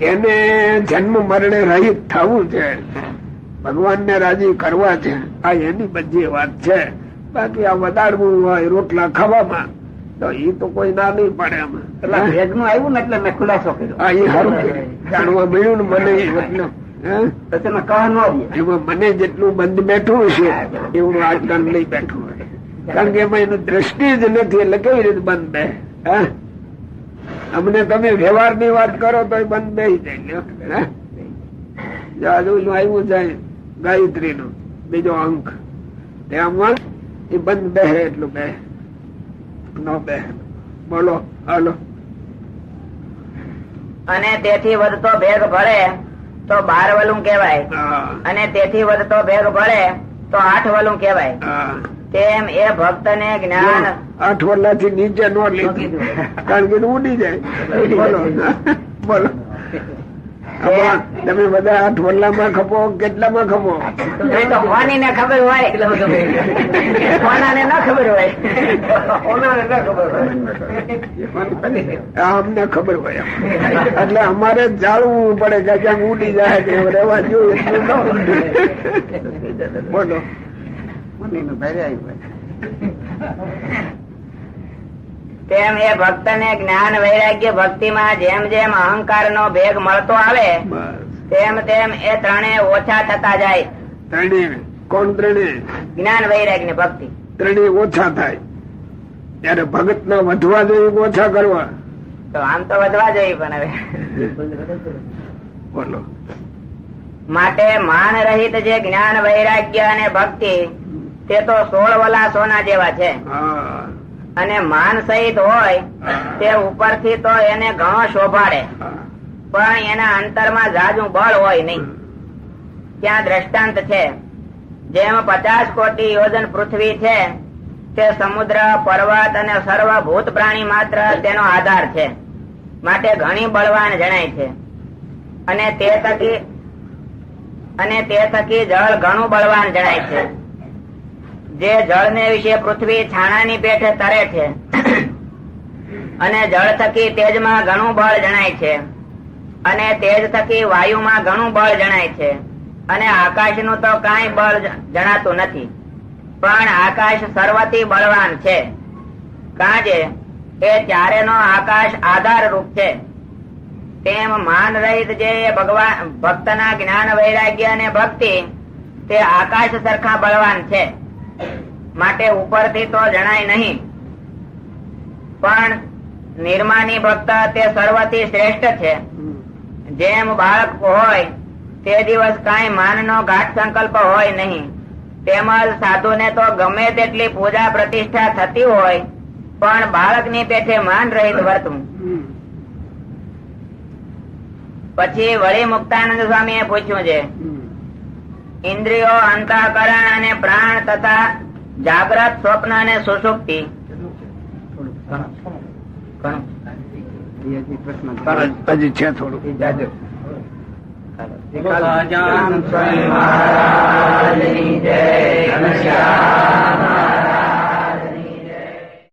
જેને જન્મ મરણે રહિત થવું છે, ભગવાન ને રાજી કરવા છે, આ એની બધી વાત છે. બાકી આ વધારવું હોય રોટલા ખાવામાં તો એ તો કોઈ ના નહીં પડે. આમાં એટલે ભેગ નું આવ્યું ને એટલે મેં ખુલાસો કર્યો. હા, એ સારું જાણવા મળ્યું ને મને. એટલું પછી એમાં કહર ન રહે. એમાં મને જેટલું બંધ બેઠું છે એવું આજકાલ નહીં બેઠું હોય. કારણ કે એમાં એનું દ્રષ્ટિ જ નથી. એટલે કેવી રીતે બંધ બે? અમને તમે વ્યવહાર ની વાત કરો તો બંધ બેસી જાય. આવ્યું જાય ગાયત્રી નું બીજો અંક, ત્યાં એ બંધ બેહે એટલું બે ન બે. બોલો હાલો. અને તેથી વધતો ભેગ ભળે તો 12 વલું કહેવાય. અને તેથી વધતો ભેગ ભળે તો 8 વલું કહેવાય. તેમ એ ભક્ત ને જ્ઞાન 8 વલ્લા થી નીચે ન લીધું, કારણ કે ઉડી જાય. બોલો બોલો. તમે બધા 8 વલ્લામાં ખપો, કેટલામાં ખપો? કોની ને ખબર હોય, કોનાને ના ખબર હોય. અમને ખબર હોય. એટલે અમારે જાળવું પડે કે ક્યાંક ઉડી જાય કે રહેવા જોઈએ. બોલો. તેમ એ ભક્ત ને જ્ઞાન વૈરાગ્ય ભક્તિ માં જેમ જેમ અહંકાર નો ભેગ મળતો આવે તેમ તેમ એ ત્રણે ઓછા થતા જાય. ત્રણે કોણ? ત્રણે જ્ઞાન વૈરાગ્ય ને ભક્તિ ત્રણે ઓછા થાય. ત્યારે ભગત ના વધવા જોઈએ ઓછા કરવા? તો આમ તો વધવા જોઈએ, પણ હવે બોલો. માટે માન રહિત જે જ્ઞાન વૈરાગ્ય અને ભક્તિ તે તો 16 વલા સોના જેવા છે. અને માન સહિત હોય તે ઉપરથી તો એને ઘણો શોભાડે, પણ એના અંતરમાં જાજુ બળ હોય નહીં. ત્યાં દ્રષ્ટાંત છે. જેમ 50 કોટી યોજન પૃથ્વી છે તે સમુદ્ર, પર્વત અને સર્વભૂત પ્રાણી માત્ર તેનો આધાર છે. માટે ઘણી બળવાન જણાય છે. અને તે થકી જળ ઘણું બળવાન જણાય છે. જે જળ ને વિશે પૃથ્વી છાણાની પેઠે તરે છે અને જળ થકી તેજમાં ઘણું બળ જણાય છે. અને તેજ થકી વાયુમાં ઘણું બળ જણાય છે. અને આકાશ નું તો કઈ બળ જણાતું નથી, પણ આકાશ સર્વથી બળવાન છે. કાજે એ ચારેનો આકાશ આધાર રૂપ છે, તેમ માન રહિત જે ભગવાન ભક્તના જ્ઞાન વૈરાગ્ય અને ભક્તિ તે આકાશ સરખા બળવાન છે, માટે ઉપરથી તો જણાય નહીં. પણ નિર્માની ભક્ત તે સર્વથી શ્રેષ્ઠ છે. જેમ બાળક હોય તે દિવસ કાંઈ માનનો ગાઢ સંકલ્પ હોય નહીં, તેમજ સાધુને તો ગમે તેટલી પૂજા પ્રતિષ્ઠા થતી હોય પણ બાળકની પેઠે માન રહિત વર્તવું. પછી વળી મુક્તાનંદ સ્વામી એ પૂછ્યું છે, ઇન્દ્રિયો, અંતઃકરણ અને પ્રાણ તથા જાગ્રત, સ્વપ્ન અને સુષુપ્તિ હજી છે થોડું. સહજાનંદ સ્વામી મહારાજની જય. ઘનશ્યામ